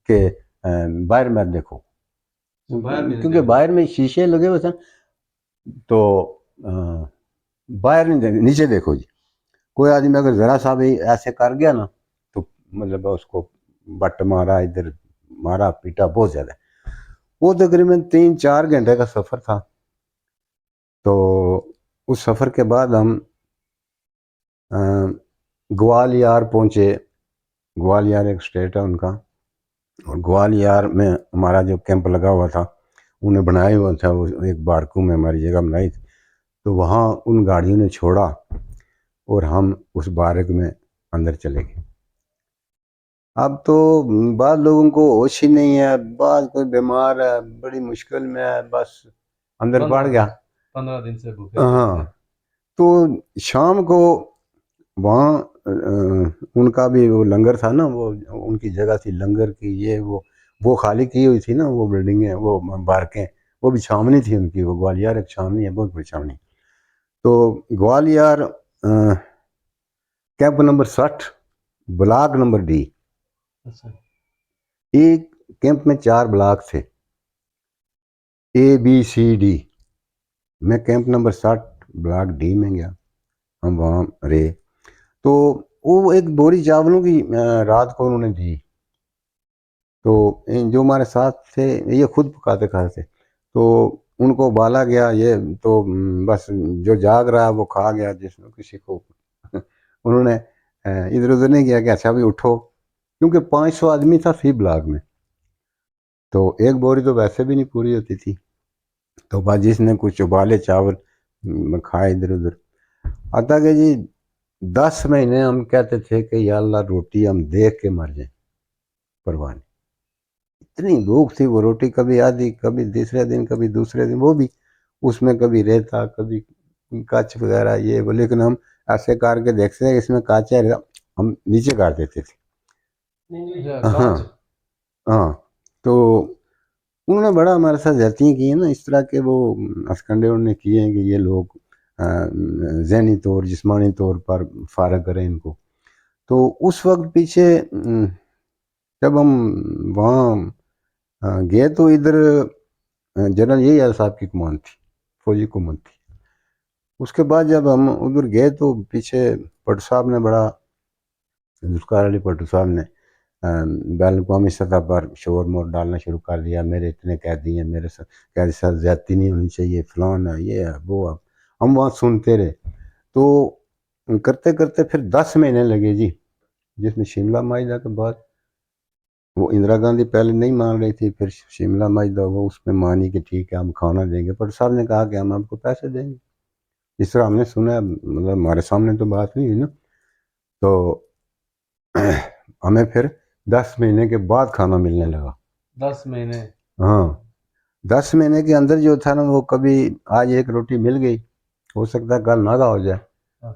कि बाहर मत देखो, बाहर भी नहीं क्योंकि देखना। बाहर में शीशे लगे हुए थे। तो बाहर नहीं देखो, नीचे देखो जी। कोई आदमी अगर ज़रा सा भी ऐसे कर गया ना तो मतलब उसको बट मारा, इधर मारा पीटा बहुत ज़्यादा। वो तकरीबन 3-4 घंटे का सफ़र था। तो उस सफ़र के बाद हम अ, ग्वालियर पहुँचे। ग्वालियर एक स्टेट है उनका, और ग्वालियर में हमारा जो कैंप लगा हुआ था, उन्हें बनाया हुआ था, वो एक बारकू में हमारी जगह बनाई थी। तो वहाँ उन गाड़ियों ने छोड़ा और हम उस बारक में अंदर चले गए। अब तो बाद लोगों को होश ही नहीं है, बाद कोई बीमार है, बड़ी मुश्किल में है, बस अंदर पड़ 15 गया। दिन 15 दिन से भूखे प्यासे थे। हाँ। तो शाम को वहाँ उनका भी वो लंगर था ना, वो उनकी जगह थी लंगर की, ये वो खाली की हुई थी ना, वो बिल्डिंगें, वो बारकें, वो भी छावनी थी उनकी। वो ग्वालियर एक छावनी है, बहुत बड़ी छावनी। तो Gwalior camp number 60, block number D. अच्छा। एक कैंप में 4 ब्लॉक थे, ABCD। मैं कैंप नंबर 60 ब्लॉक डी में गया। हम वहाँ रहे। तो वो एक बोरी चावलों की रात को उन्होंने दी। तो जो हमारे साथ थे, ये खुद पकाते खाते थे, तो उनको उबाला गया ये। तो बस जो जाग रहा है वो खा गया, जिसमें किसी को उन्होंने इधर उधर नहीं किया कि अच्छा भी उठो, क्योंकि 500 आदमी था सी ब्लॉक में। तो एक बोरी तो वैसे भी नहीं पूरी होती थी। तो बस जिसने कुछ उबाले चावल खाए इधर उधर। आता कि जी 10 महीने हम कहते थे कि या अल्लाह रोटी हम देख के मर जाए, परवाह नहीं। इतनी भूख थी, वो रोटी कभी आधी, कभी तीसरे दिन, कभी दूसरे दिन, वो भी उसमें कभी रेता, कभी काच वगैरह ये वो। लेकिन हम ऐसे करके देखते थे इसमें काचा है, हम नीचे कर देते थे। अच्छा, हाँ। कांच। हाँ। तो उन्होंने बड़ा हमारे साथ ज्यादतियाँ की हैं ना, इस तरह के वो हथकंडे उन्होंने किए हैं कि ये लोग जहनी तौर, जिस्मानी तौर पर फारग करें इनको। तो उस वक्त पीछे जब हम वहाँ गए तो इधर जनरल यही यादव साहब की कमान थी, फौजी कमान थी। उसके बाद जब हम उधर गए तो पीछे भट्ट साहब ने बड़ा, जुल्फ़िकार अली भट्ट साहब ने बैन अवी सतह पर शोर मोर डालना शुरू कर दिया, मेरे इतने कैदी हैं, मेरे साथ कैदी साथ ज्यादती नहीं होनी चाहिए, फलान है, ये है, वो है। हम वहाँ सुनते रहे। तो करते करते फिर 10 महीने लगे जी। जिसमें शिमला माइदा के बाद वो इंदिरा गांधी पहले नहीं मान रही थी, फिर शिमला माइदा हुआ, उसमें मानी कि ठीक है हम खाना देंगे, पर सर ने कहा कि हम आपको पैसे देंगे। इस तरह हमने सुना है, मतलब हमारे सामने तो बात नहीं हुई ना। तो हमें फिर 10 महीने के बाद खाना मिलने लगा। 10 महीने? हाँ, 10 महीने के अंदर जो था ना, वो कभी आज एक रोटी मिल गई, हो सकता है कल नागा हो जाए, हाँ।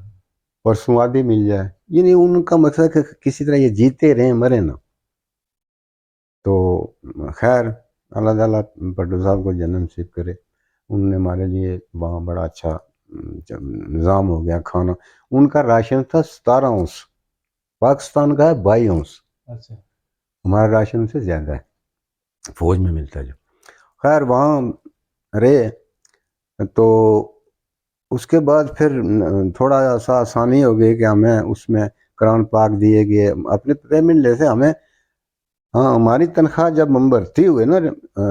परसों आधी मिल जाए। ये नहीं, उनका मकसद है कि किसी तरह ये जीते रहें, मरे ना। तो खैर, अल्लाह ताला भट्टो साहब को जन्म नसीब करे। उन्होंने हमारे लिए वहाँ बड़ा अच्छा निज़ाम हो गया खाना। उनका राशन था 17 औंस, पाकिस्तान का है 22 औंस। अच्छा। हमारा राशन से ज़्यादा है, फौज में मिलता है जो। खैर वहाँ रहे, तो उसके बाद फिर थोड़ा सा आसानी हो गई कि हमें उसमें कुरान पाक दिए गए, अपने पेमेंट लेते हमें। हाँ, हमारी तनख्वाह जब हम भर्ती हुए ना,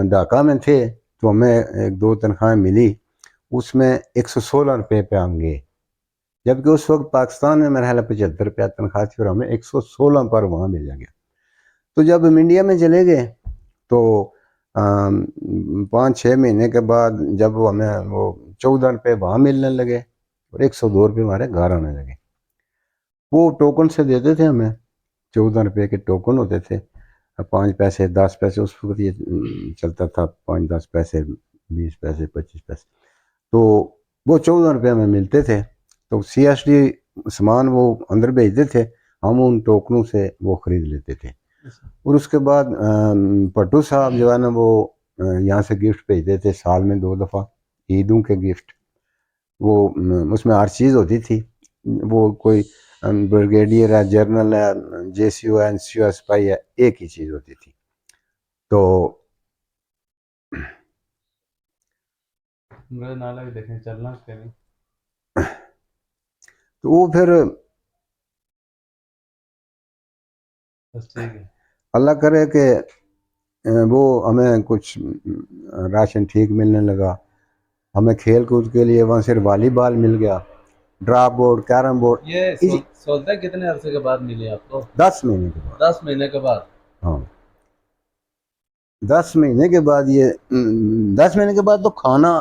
ढाका में थे, तो हमें एक दो तनख्वाहें मिली, उसमें 116 रुपये पे हम गए, जबकि उस वक्त पाकिस्तान में मेरा ख्याल 75 रुपया तनख्वाह थी, और हमें 116 पर वहाँ मिल गया। तो जब हम इंडिया में चले गए, तो 5-6 महीने के बाद जब वो हमें वो 14 रुपये वहाँ मिलने लगे, और 102 रुपये हमारे घर आने लगे। वो टोकन से देते थे हमें, 14 रुपये के टोकन होते थे, 5 पैसे 10 पैसे, उस वक्त ये चलता था, 5-10 पैसे, 20 पैसे, 25 पैसे। तो वो 14 रुपये में मिलते थे। तो CSD सामान वो अंदर भेजते थे, हम उन टोकनों से वो खरीद लेते थे। और उसके बाद पट्टू साहब जो है ना, वो यहाँ से गिफ्ट भेजते थे साल में 2 दफ़ा, ईदों के गिफ्ट। वो उसमें हर चीज़ होती थी, वो कोई ब्रिगेडियर है, जनरल है, JCO है, NCO है, सिपाही है, एक ही चीज़ होती थी। तो मेरे नाला भी देखें, चलना कहीं। तो वो फिर बस ठीक है। अल्लाह करे कि वो हमें कुछ राशन ठीक मिलने लगा। हमें खेल कूद के लिए वहाँ सिर्फ वॉलीबॉल मिल गया, ड्रॉप बोर्ड, कैरम बोर्ड। ये इसी सोचते कितने अरसे के बाद मिली आपको? 10 महीने के बाद। 10 महीने के बाद? हाँ, 10 महीने के बाद ये 10 महीने के बाद तो खाना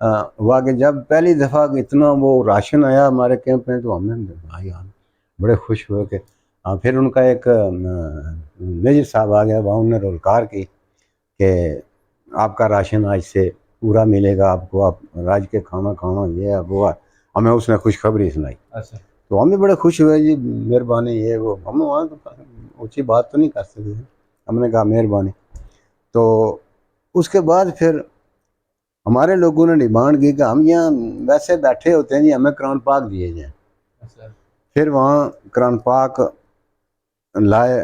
हुआ कि जब पहली दफ़ा इतना वो राशन आया हमारे कैंप में, तो हमने भाई हम बड़े खुश हुए कि हाँ। फिर उनका एक मेजर साहब आ गया, वहाँ उन्होंने रोलकार की कि आपका राशन आज से पूरा मिलेगा आपको, आप राज के खाना खाना, ये है वो है। हमें उसने खुशखबरी सुनाई। अच्छा। तो हम भी बड़े खुश हुए, जी मेहरबानी, ये वो। हम वहाँ तो ऊँची बात तो नहीं कर सकते, हमने कहा मेहरबानी। तो उसके बाद फिर हमारे लोगों ने डिमांड की कि हम यहाँ वैसे बैठे होते हैं जी, हमें कुरान पाक दिए जाए। अच्छा। फिर वहाँ कुरान पाक लाए,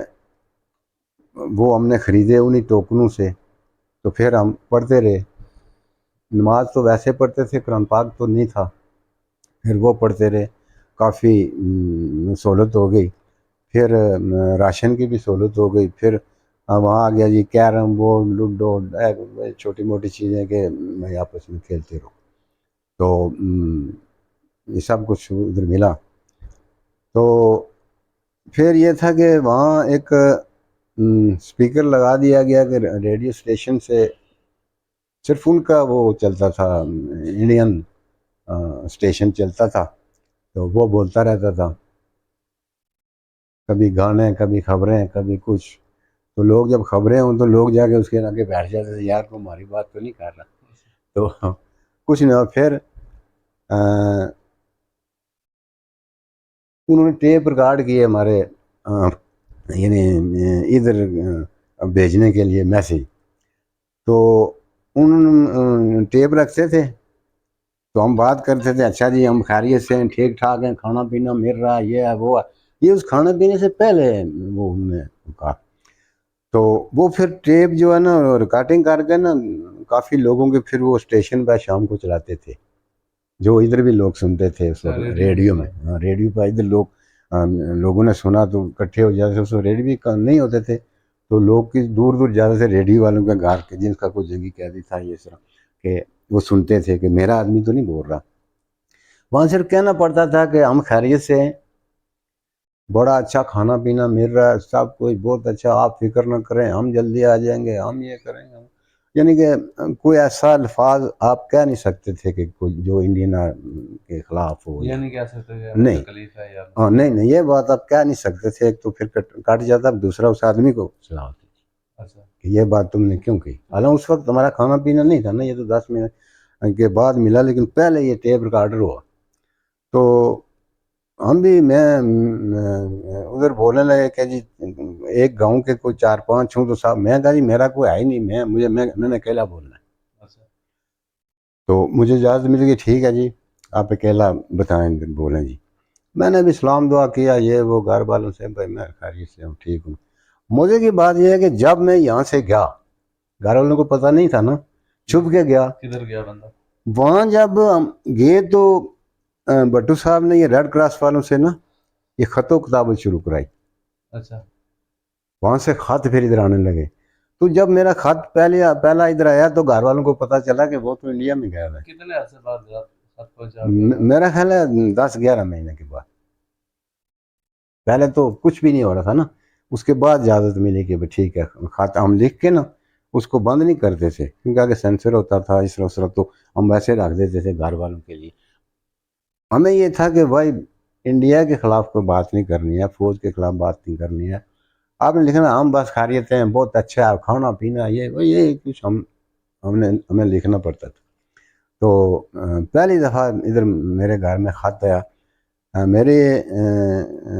वो हमने ख़रीदे उन्हीं टोकनों से। तो फिर हम पढ़ते रहे, नमाज तो वैसे पढ़ते थे, कुरान पाक तो नहीं था। फिर वो पढ़ते रहे, काफ़ी सहूलत हो गई। फिर राशन की भी सहूलत हो गई। फिर वहाँ आ गया जी कैरम बोर्ड, लूडो, छोटी मोटी चीज़ें के मैं आपस में खेलते रहो। तो ये सब कुछ उधर मिला। तो फिर ये था कि वहाँ एक स्पीकर लगा दिया गया कि रेडियो स्टेशन से सिर्फ उनका वो चलता था, इंडियन स्टेशन चलता था, तो वो बोलता रहता था, कभी गाने, कभी खबरें, कभी कुछ। तो लोग जब खबरें हों तो लोग जाके उसके आगे बैठ जाते थे, यार को हमारी बात तो नहीं कर रहा। तो कुछ ना, फिर अ, उन्होंने टेप रिकॉर्ड किए हमारे यानी इधर भेजने के लिए मैसेज। तो उन टेप रखते थे, तो हम बात करते थे, अच्छा जी हम खैरियत से हैं, ठीक ठाक हैं, खाना पीना मिल रहा है, ये है वो है। ये उस खाने पीने से पहले वो उन्होंने कहा। तो वो फिर टेप जो है ना, रिकॉर्डिंग करके ना, काफ़ी लोगों के फिर वो स्टेशन पर शाम को चलाते थे, जो इधर भी लोग सुनते थे उस अच्छा, वक्त रेडियो पे रेडियो में। चलाते? हाँ, रेडियो पर इधर लोग लोगों ने सुना तो इकट्ठे हो जाते थे। उस वक्त रेडियो भी नहीं होते थे, तो लोग की दूर दूर जाते थे रेडियो वालों के घर के, जिनका कोई जगह कैदी था ये तरह कि वो सुनते थे कि मेरा आदमी तो नहीं बोल रहा। वहाँ सिर्फ कहना पड़ता था कि हम खैरियत से हैं, बड़ा अच्छा खाना पीना मिल रहा है, सब कुछ बहुत अच्छा, आप फिक्र न करें, हम जल्दी आ जाएंगे, हम ये करेंगे। यानी कि कोई ऐसा अल्फाज आप कह नहीं सकते थे कि कोई जो इंडियन के खिलाफ हो ये या नहीं कह सकते कि हमें नहीं। तकलीफ है या हाँ नहीं नहीं, ये बात आप कह नहीं सकते थे। एक तो फिर कट जाता, दूसरा उस आदमी को सलाह होती अच्छा कि ये बात तुमने क्यों कही। हालांकि उस वक्त हमारा खाना पीना नहीं था ना, ये तो 10 मिनट के बाद मिला, लेकिन पहले ये टेप रिकॉर्डर हुआ। तो हम भी मैं उधर बोलने लगे कि जी एक गांव के कोई 4-5 हूँ, तो साहब मैं कहा जी मेरा कोई है ही नहीं, मैंने अकेला बोलना है। अच्छा तो मुझे इजाज़त मिल गई, ठीक है जी आप अकेला बताएं बोलें जी। मैंने भी सलाम दुआ किया, ये वो घर वालों से, भाई मैं खैरियत से हूँ, ठीक हूँ। मजे की बात यह है कि जब मैं यहाँ से गया, घर वालों को पता नहीं था ना, छुप के गया। किधर गया बंदा? वहाँ जब हम गए तो भट्टू साहब ने ये रेड क्रॉस वालों से ना ये खतों किताबत शुरू कराई। अच्छा वहाँ से खत फिर इधर आने लगे। तो जब मेरा खत पहला इधर आया तो घर वालों को पता चला कि वो तो इंडिया में गया है। कितने अरसे बाद खत पहुंचा आपके? मेरा ख्याल है 10-11 महीने के बाद। पहले तो कुछ भी नहीं हो रहा था ना, उसके बाद इजाज़त मिली कि भाई ठीक है, खाता हम लिख के ना उसको बंद नहीं करते थे, क्योंकि आगे सेंसर होता था इस तरह उस तरह, तो हम वैसे रख देते थे घर वालों के लिए। हमें ये था कि भाई इंडिया के खिलाफ कोई बात नहीं करनी है, फौज के खिलाफ बात नहीं करनी है, आपने लिखना हम बस खैरियत हैं, बहुत अच्छा है, खाना पीना ये कुछ हमें लिखना पड़ता था। तो पहली दफ़ा इधर मेरे घर में ख़त आया। मेरे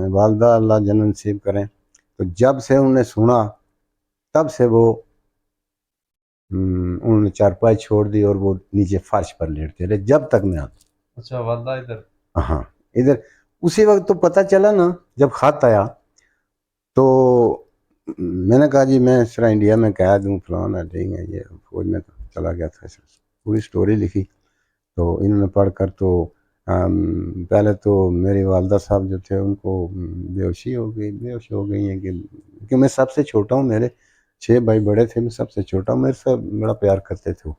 वालदा अल्लाह जन्नत नसीब करें, तो जब से उन्होंने सुना तब से वो उन्होंने चारपाई छोड़ दी और वो नीचे फर्श पर लेटते रहे जब तक मैं आता। अच्छा वालदा इधर? हाँ इधर उसी वक्त तो पता चला ना, जब खत आया तो मैंने कहा जी मैं इस तरह इंडिया में कैद हूँ, फलाना ठीक है, ये फौज में चला गया था। पूरी स्टोरी लिखी। तो इन्होंने पढ़ कर तो पहले तो मेरी वालदा साहब जो थे उनको बेहोश हो गई हैं कि मैं सबसे छोटा हूँ, मेरे 6 भाई बड़े थे, मैं सबसे छोटा हूँ, मेरे से बड़ा प्यार करते थे वो।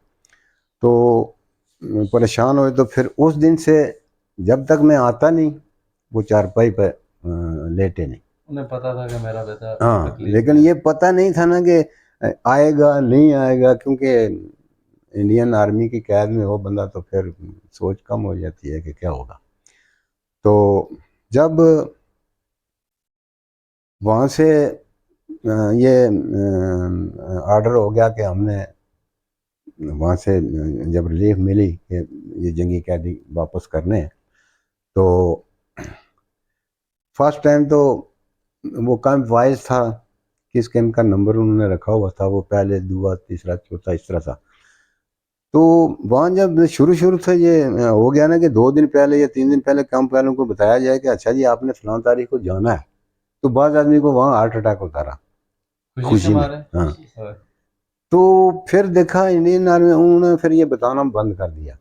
तो परेशान हुए, तो फिर उस दिन से जब तक मैं आता नहीं वो चारपाई पर लेटे नहीं। उन्हें पता था कि मेरा बेटा हाँ तकलीफ लेकिन में है। ये पता नहीं था ना कि आएगा नहीं आएगा, क्योंकि इंडियन आर्मी की कैद में वो बंदा तो फिर सोच कम हो जाती है कि क्या होगा। तो जब वहाँ से ये ऑर्डर हो गया कि हमने वहाँ से जब रिलीफ मिली कि ये जंगी कैदी वापस करने हैं, तो फर्स्ट टाइम तो वो कैंप वाइज था, किस कैंप का नंबर उन्होंने रखा हुआ था, वो पहले दूसरा तीसरा चौथा इस तरह था। तो वहाँ जब शुरू शुरू से ये हो गया ना कि 2 दिन पहले या 3 दिन पहले कैंप वालों को बताया जाए कि अच्छा जी आपने फलां तारीख को जाना है, तो बाद आदमी को वहाँ हार्ट अटैक होता रहा खुशी से खुशी में। मारे? हाँ हाँ। तो फिर देखा इंडियन आर्मी, उन्होंने फिर ये बताना बंद कर दिया।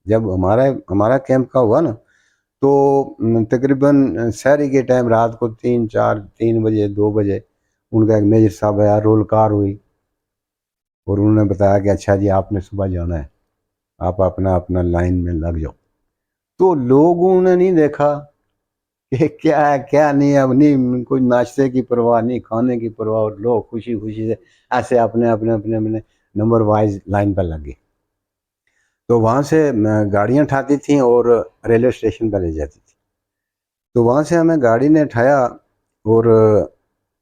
जब हमारा हमारा कैंप का हुआ ना, तो तकरीबन शहरी के टाइम रात को 3-4-3 बजे 2 बजे उनका एक मेजर साहब आया, रोल कार हुई और उन्होंने बताया कि अच्छा जी आपने सुबह जाना है, आप अपना अपना लाइन में लग जाओ। तो लोगों ने नहीं देखा कि क्या है क्या नहीं है, अब नहीं कोई नाश्ते की परवाह नहीं, खाने की परवाह, और लोग खुशी खुशी से ऐसे अपने अपने अपने अपने नंबर वाइज लाइन पर लग गए। तो वहाँ से गाड़ियाँ उठाती थी और रेलवे स्टेशन पर ले जाती थी। तो वहाँ से हमें गाड़ी ने उठाया और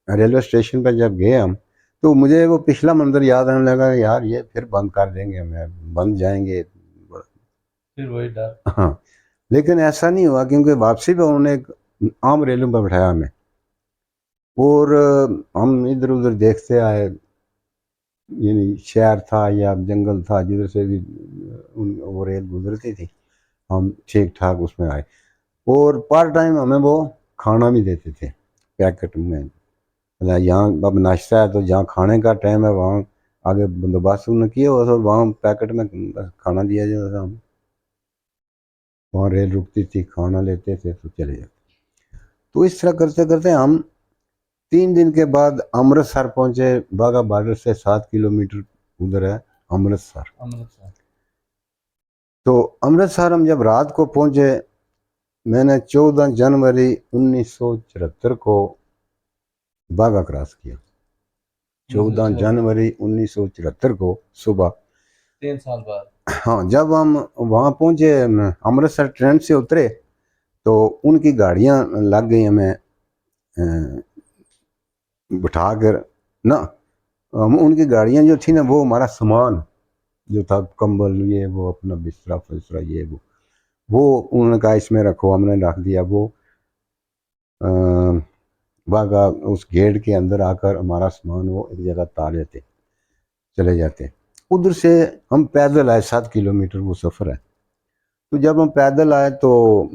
रेलवे स्टेशन पर जब गए हम, तो मुझे वो पिछला मंजर याद आने लगा, यार ये फिर बंद कर देंगे, हमें बंद जाएंगे। फिर वही डर। हाँ लेकिन ऐसा नहीं हुआ, क्योंकि वापसी पे उन्होंने एक आम रेलों पर बैठाया हमें, और हम इधर उधर देखते आए, यानी शहर था या जंगल था जिधर से भी वो रेल गुजरती थी, हम ठीक ठाक उसमें आए। और पार टाइम हमें वो खाना भी देते थे पैकेट में, मतलब यहाँ अब नाश्ता है तो जहाँ खाने का टाइम है वहाँ आगे बंदोबस्त उन्होंने किया हुआ था, और वहाँ पैकेट में बस खाना दिया जाता था। हम वहाँ रेल रुकती थी, खाना लेते थे तो चले जाते। तो इस तरह करते करते हम 3 दिन के बाद अमृतसर पहुँचे। बाघा बॉर्डर से 7 किलोमीटर उधर है अमृतसर। अमृतसर? तो अमृतसर हम जब रात को पहुँचे मैंने 14 जनवरी 1974 को बागा क्रॉस किया। 14 जनवरी 1974 को सुबह 3 साल बाद। हाँ, जब हम वहाँ पहुँचे, अमृतसर ट्रेन से उतरे तो उनकी गाड़ियाँ लग गई हमें बिठा कर ना। उनकी गाड़ियाँ जो थी ना, वो हमारा सामान जो था, कंबल ये वो, अपना बिस्तरा फिस्तरा ये वो उन्होंने कहा इसमें रखो, हमने रख दिया। वो बागा उस गेट के अंदर आकर हमारा सामान वो एक जगह तार लेते, चले जाते। उधर से हम पैदल आए, 7 किलोमीटर वो सफ़र है। तो जब हम पैदल आए तो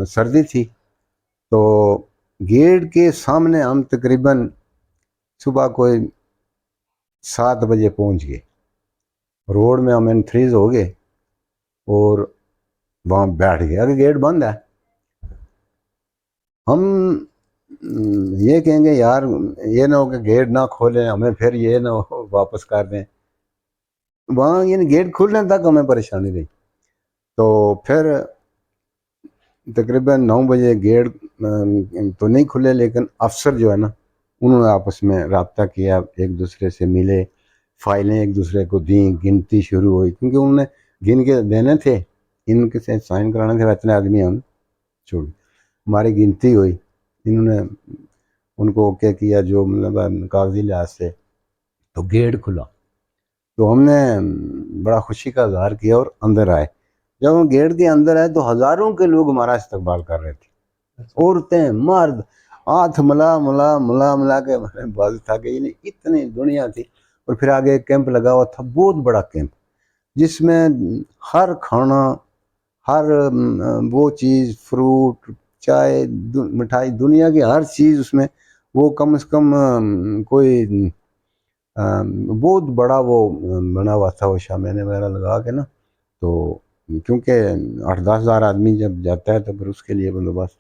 सर्दी थी, तो गेट के सामने हम तकरीबन सुबह कोई 7 बजे पहुंच गए। रोड में हम एंट्रीज हो गए और वहाँ बैठ गए। अगर गेट बंद है, हम ये कहेंगे यार ये ना हो कि गेट ना खोलें, हमें फिर ये ना हो वापस कर दें। वहाँ यानी गेट खुलने तक हमें परेशानी रही। तो फिर तकरीबन 9 बजे गेट तो नहीं खुले, लेकिन अफसर जो है ना, उन्होंने आपस में रब्ता किया, एक दूसरे से मिले, फाइलें एक दूसरे को दी, गिनती शुरू हुई, क्योंकि उन्होंने गिन के देने थे, इनके से साइन कराने थे, इतने आदमी हम छोड़। हमारी गिनती हुई, इन्होंने उनको ओके किया जो मतलब कागजी लिहाज से, तो गेट खुला। तो हमने बड़ा खुशी का इजहार किया और अंदर आए। जब हम गेट के अंदर आए तो हज़ारों के लोग हमारा इस्तकबाल कर रहे थे, औरतें मर्द, हाथ मिला मिला मिला मिला के हमारे बाजू था कि इतनी दुनिया थी। और फिर आगे एक कैंप लगा हुआ था, बहुत बड़ा कैंप, जिसमें हर खाना, हर वो चीज़, फ्रूट, चाय, मिठाई, दुनिया की हर चीज़ उसमें, वो कम से कम कोई बहुत बड़ा वो बना हुआ था वो शामियाने वगैरह लगा के ना। तो क्योंकि 8-10 हज़ार आदमी जब जाता है तो फिर उसके लिए बंदोबस्त।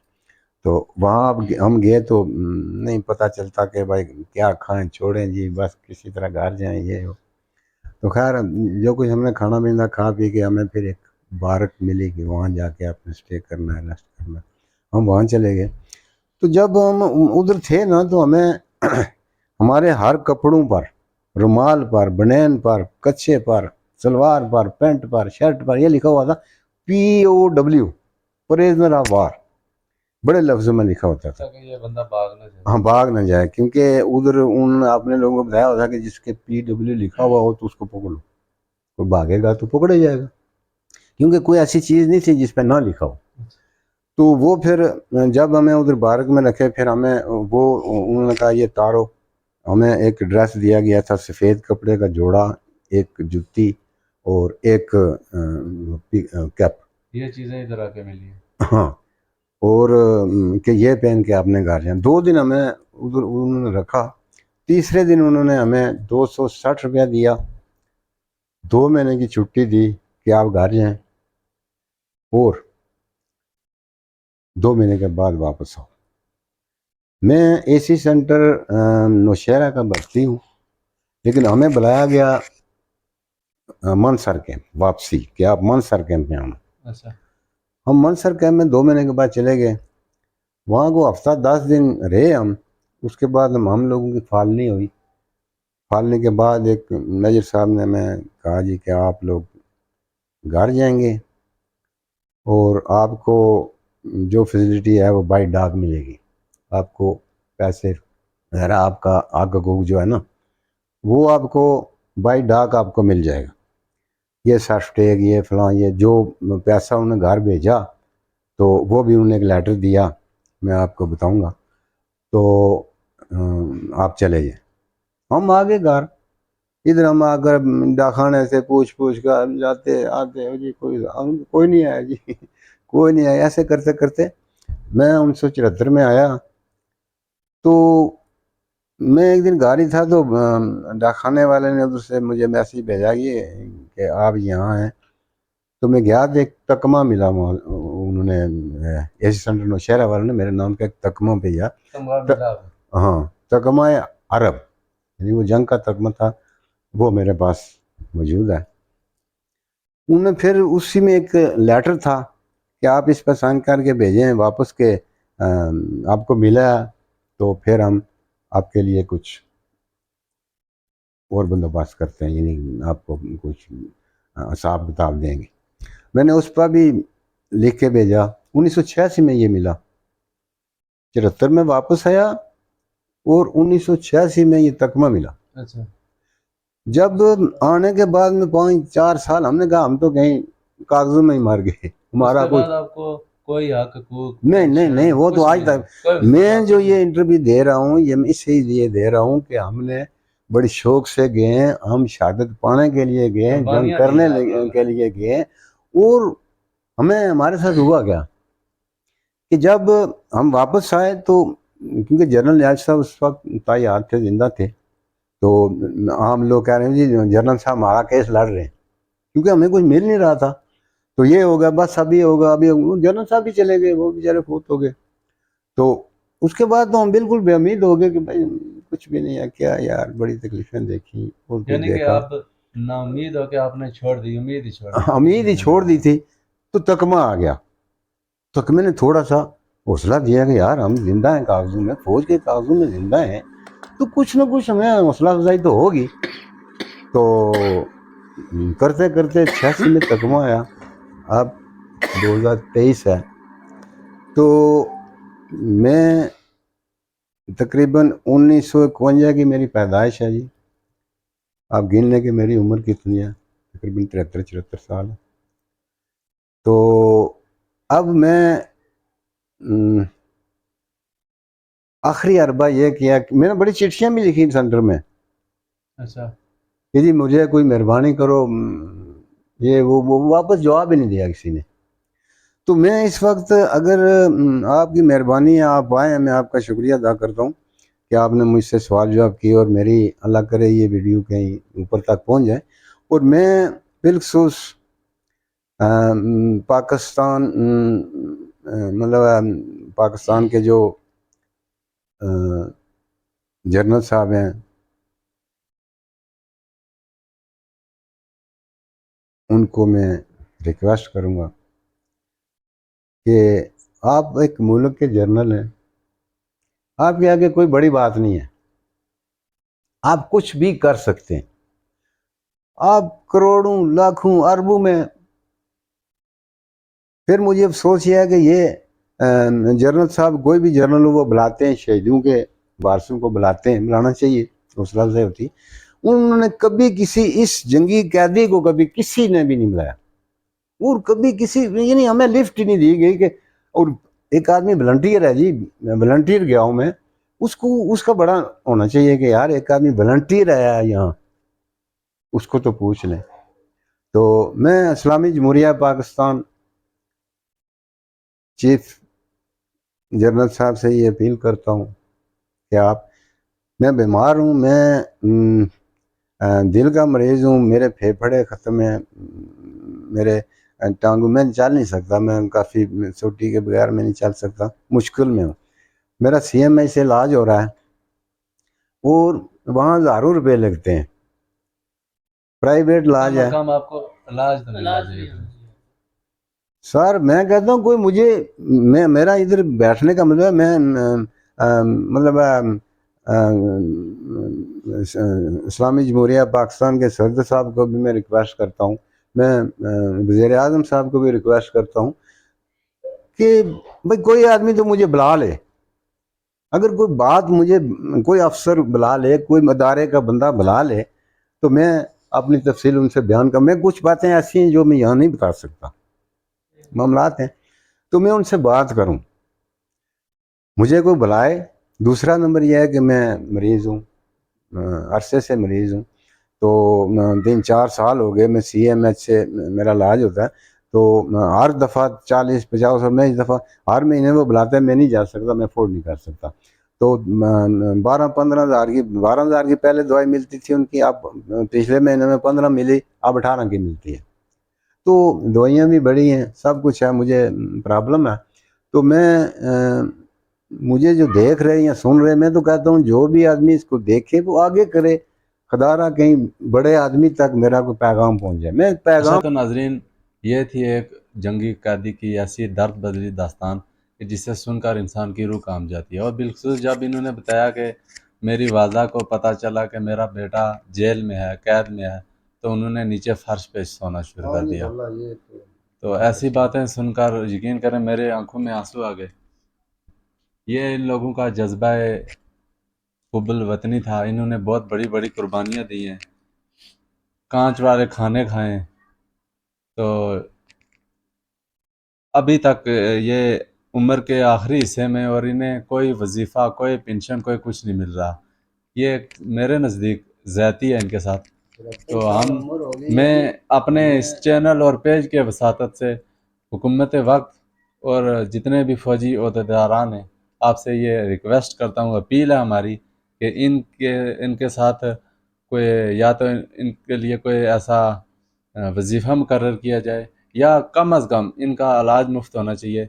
तो वहाँ अब हम गए तो नहीं पता चलता कि भाई क्या खाएं छोड़ें जी, बस किसी तरह घर जाएं ये हो। तो खैर जो कुछ हमने खाना पीना खा पी के, हमें फिर एक बारक मिली कि वहाँ जाके आपने स्टे करना है, रेस्ट करना है। हम वहाँ चले गए। तो जब हम उधर थे ना, तो हमें हमारे हर कपड़ों पर, रुमाल पर, बनियान पर, कच्छे पर, सलवार पर, पैंट पर, शर्ट पर ये लिखा हुआ था POW, प्रिजनर ऑफ वार, बड़े लफ्जों में लिखा होता था कि ये बंदा भाग ना जाए। हाँ, भाग ना जाए, क्योंकि उधर उन आपने लोगों को बताया होता कि जिसके PW लिखा हुआ हो तो उसको पकड़ो, कोई भागेगा तो पकड़े जाएगा, क्योंकि कोई ऐसी चीज़ नहीं थी जिस पर ना लिखा हो। तो वो फिर जब हमें उधर बारक में रखे, फिर हमें वो उन्होंने कहा ये तारो। हमें एक ड्रेस दिया गया था, सफ़ेद कपड़े का जोड़ा, एक जूती और एक कैप। ये चीज़ें इधर आके मिली हैं। हाँ, और कि ये पहन के आपने घर जाना। 2 दिन हमें उधर उन्होंने रखा। तीसरे दिन उन्होंने हमें 260 रुपया दिया, 2 महीने की छुट्टी दी कि आप घर जाएं, और 2 महीने के बाद वापस आओ। मैं AC सेंटर नौशहरा का भर्ती हूँ, लेकिन हमें बुलाया गया मानसर कैंप वापसी, कि आप मानसर कैंप में आना। अच्छा। हम मानसर कैंप में 2 महीने के बाद चले गए। वहाँ को हफ्ता 10 दिन रहे हम। उसके बाद हम लोगों की फाल नहीं हुई। फालने के बाद एक मेजर साहब ने हमें कहा जी कि आप लोग घर जाएंगे और आपको जो फैसिलिटी है वो बाई डाक मिलेगी। आपको पैसे वगैरह, आपका आग को जो है ना, वो आपको बाई डाक आपको मिल जाएगा। ये सर्टिफिकेट, ये फलां, ये जो पैसा उन्होंने घर भेजा, तो वो भी उन्होंने एक लेटर दिया, मैं आपको बताऊंगा। तो आप चले जाए। हम आ गए घर। इधर हम आकर डाकखाने से पूछ पूछ कर जाते आते, हो जी कोई नहीं आया जी कोई नहीं आया। ऐसे करते करते मैं 1974 में आया। तो मैं एक दिन गाड़ी था, तो डाकखाने वाले ने उधर से मुझे मैसेज भेजा कि आप यहाँ हैं। तो मैं गया तो एक तकमा मिला वहाँ, उन्होंने AC सेंटर नौशहरा वालों ने मेरे नाम का एक तकमा भेजा। हाँ, तकमा अरब, यानी वो जंग का तकमा था, वो मेरे पास मौजूद है। उन्होंने फिर उसी में एक लेटर था कि कि आप इस पर साइन करके भेजें वापस के आपको मिला तो फिर हम आपके लिए कुछ और बंदोबस्त करते हैं, यानी आपको कुछ हिसाब किताब देंगे। मैंने उस पर भी लिख के भेजा। 1986 में ये मिला, 74 में वापस आया और 1986 में ये तकमा मिला। अच्छा, जब आने के बाद में 5-4 साल हमने कहा हम तो कहीं कागजों में ही मर गए, हमारा उसके कुछ बाद आपको कोई हक हकूक नहीं नहीं नहीं, वो कुछ तो आज नहीं, तक कोई मैं जो ये इंटरव्यू दे रहा हूँ ये मैं इसलिए दे रहा हूँ कि हमने बड़ी शौक से गए हैं, हम शहादत पाने के लिए गए हैं, जंग कुर्बानियां करने दी आपने। के लिए गए हैं। और हमें हमारे साथ हुआ क्या कि जब हम वापस आए तो क्योंकि जनरल न्याज साहब उस वक्त तायाद थे, जिंदा थे, तो आम लोग कह रहे हैं जी जनरल साहब हमारा केस लड़ रहे हैं, क्योंकि हमें कुछ मिल नहीं रहा था। तो ये होगा बस अभी होगा अभी होगा। जनरल साहब भी चले गए, वो बेचारे फौत हो गए। तो उसके बाद तो हम बिल्कुल बेउम्मीद हो गए कि भाई कुछ भी नहीं है, क्या यार बड़ी तकलीफें देखी और कुछ यानी कि देखा। आप नाउम्मीद हो के आपने छोड़ दी, उम्मीद ही छोड़ दी कि कुछ उम्मीद भी ही नहीं छोड़ दी होगा। थी। तो तकमा आ गया। तकमे ने थोड़ा सा हौसला दिया कि यार हम जिंदा हैं, कागजों में, फौज के कागजों में जिंदा हैं, तो कुछ ना कुछ हमें हौसला अफजाई तो होगी। तो करते करते 86 में तकमा आया। अब 2023 है, तो मैं तकरीबन 1951 की मेरी पैदाइश है जी। आप गिन लें कि मेरी उम्र कितनी है, तकरीबन 73-74 साल है। तो अब मैं आखिरी अरबा ये किया कि मैंने बड़ी चिट्ठियाँ भी लिखी सेंटर में अच्छा, कि जी मुझे कोई मेहरबानी करो, ये वो वापस जवाब ही नहीं दिया किसी ने। तो मैं इस वक्त अगर आपकी मेहरबानी है, आप आए, मैं आपका शुक्रिया अदा करता हूँ कि आपने मुझसे सवाल जवाब किए और मेरी अल्लाह करे ये वीडियो कहीं ऊपर तक पहुँच जाए। और मैं बिलखसूस पाकिस्तान मतलब पाकिस्तान के जो जनरल साहब हैं उनको मैं रिक्वेस्ट करूँगा कि आप एक मुल्क के जनरल हैं, आपके आगे कोई बड़ी बात नहीं है, आप कुछ भी कर सकते हैं। आप करोड़ों लाखों अरबों में, फिर मुझे अफसोस यह है कि ये जनरल साहब कोई भी जनरल हो वो बुलाते हैं, शहीदों के वारसों को बुलाते हैं, बुलाना चाहिए, हौसला अफजाई होती। उन्होंने कभी किसी इस जंगी कैदी को कभी किसी ने भी नहीं बुलाया, और कभी किसी, यानी हमें लिफ्ट ही नहीं दी गई कि, और एक आदमी वॉलंटियर है जी, वॉलंटियर गया हूँ मैं, उसको उसका बड़ा होना चाहिए कि यार एक आदमी वॉलंटियर आया है यहाँ, उसको तो पूछ लें। तो मैं इस्लामी जमहूरिया पाकिस्तान चीफ जनरल साहब से ये अपील करता हूँ कि आप, मैं बीमार हूँ, मैं दिल का मरीज़ हूँ, मेरे फेफड़े ख़त्म हैं, मेरे टांगों में चल नहीं सकता, मैं काफ़ी सोटी के बगैर मैं नहीं चल सकता, मुश्किल में हूँ। मेरा CMI से इलाज हो रहा है और वहाँ हज़ारों रुपये लगते हैं, प्राइवेट इलाज है। कम आपको इलाज तो मिलना चाहिए। सर मैं कहता हूँ कोई मुझे, मैं मेरा इधर बैठने का मतलब है, मैं मतलब इस्लामी जमहूरिया पाकिस्तान के सदर साहब को भी मैं रिक्वेस्ट करता हूँ, मैं वज़ीर आज़म साहब को भी रिक्वेस्ट करता हूँ कि भाई कोई आदमी तो मुझे बुला ले, अगर कोई बात मुझे कोई अफसर बुला ले, कोई मदारे का बंदा बुला ले, तो मैं अपनी तफसील उनसे बयान कर, मैं कुछ बातें ऐसी हैं जो मैं यहाँ नहीं बता सकता, मामलात हैं, तो मैं उनसे बात करूं, मुझे कोई बुलाए। दूसरा नंबर यह है कि मैं मरीज़ हूँ, अरसे से मरीज़ हूँ, तो 3-4 साल हो गए मैं CMH से मेरा इलाज होता है, तो हर दफ़ा 40-50 और मैं इस दफ़ा हर महीने वो बुलाता है, मैं नहीं जा सकता, मैं अफोर्ड नहीं कर सकता। तो 12-15 हज़ार की, 12 हज़ार की पहले दवाई मिलती थी उनकी, अब पिछले महीने में 15 मिली, अब 18 की मिलती है। तो दवाइयाँ भी बढ़ी हैं, सब कुछ है, मुझे प्रॉब्लम है। तो मैं मुझे जो देख रहे हैं या सुन रहे हैं, मैं तो कहता हूँ जो भी आदमी इसको देखे वो आगे करे, खुदारा कहीं बड़े आदमी तक मेरा कोई पैगाम पहुँच जाए। मैं अच्छा, पैगाम तो नाजरीन, ये थी एक जंगी कैदी की ऐसी दर्द बदली दास्तान कि जिसे सुनकर इंसान की रूह कांप जाती है। और बिलखुसूस जब इन्होंने बताया कि मेरी वालदा को पता चला कि मेरा बेटा जेल में है, कैद में है, तो उन्होंने नीचे फर्श पे सोना शुरू कर दिया। ये तो ऐसी बातें सुनकर यकीन करें मेरे आंखों में आंसू आ गए। ये इन लोगों का जज्बा हुब्बुल वतनी था। इन्होंने बहुत बड़ी बड़ी कुर्बानियाँ दी हैं, कांच वाले खाने खाए। तो अभी तक ये उम्र के आखिरी हिस्से में, और इन्हें कोई वजीफ़ा, कोई पेंशन, कोई कुछ नहीं मिल रहा। ये मेरे नज़दीक ज़्यादती है इनके साथ। तो मैं अपने इस चैनल और पेज के वसातत से हुकूमत वक्त और जितने भी फ़ौजी अहदेदारान हैं, आपसे ये रिक्वेस्ट करता हूँ, अपील है हमारी कि इनके साथ कोई, या तो इनके लिए कोई ऐसा वजीफ़ा मुकर्रर किया जाए, या कम अज़ कम इनका इलाज मुफ्त होना चाहिए।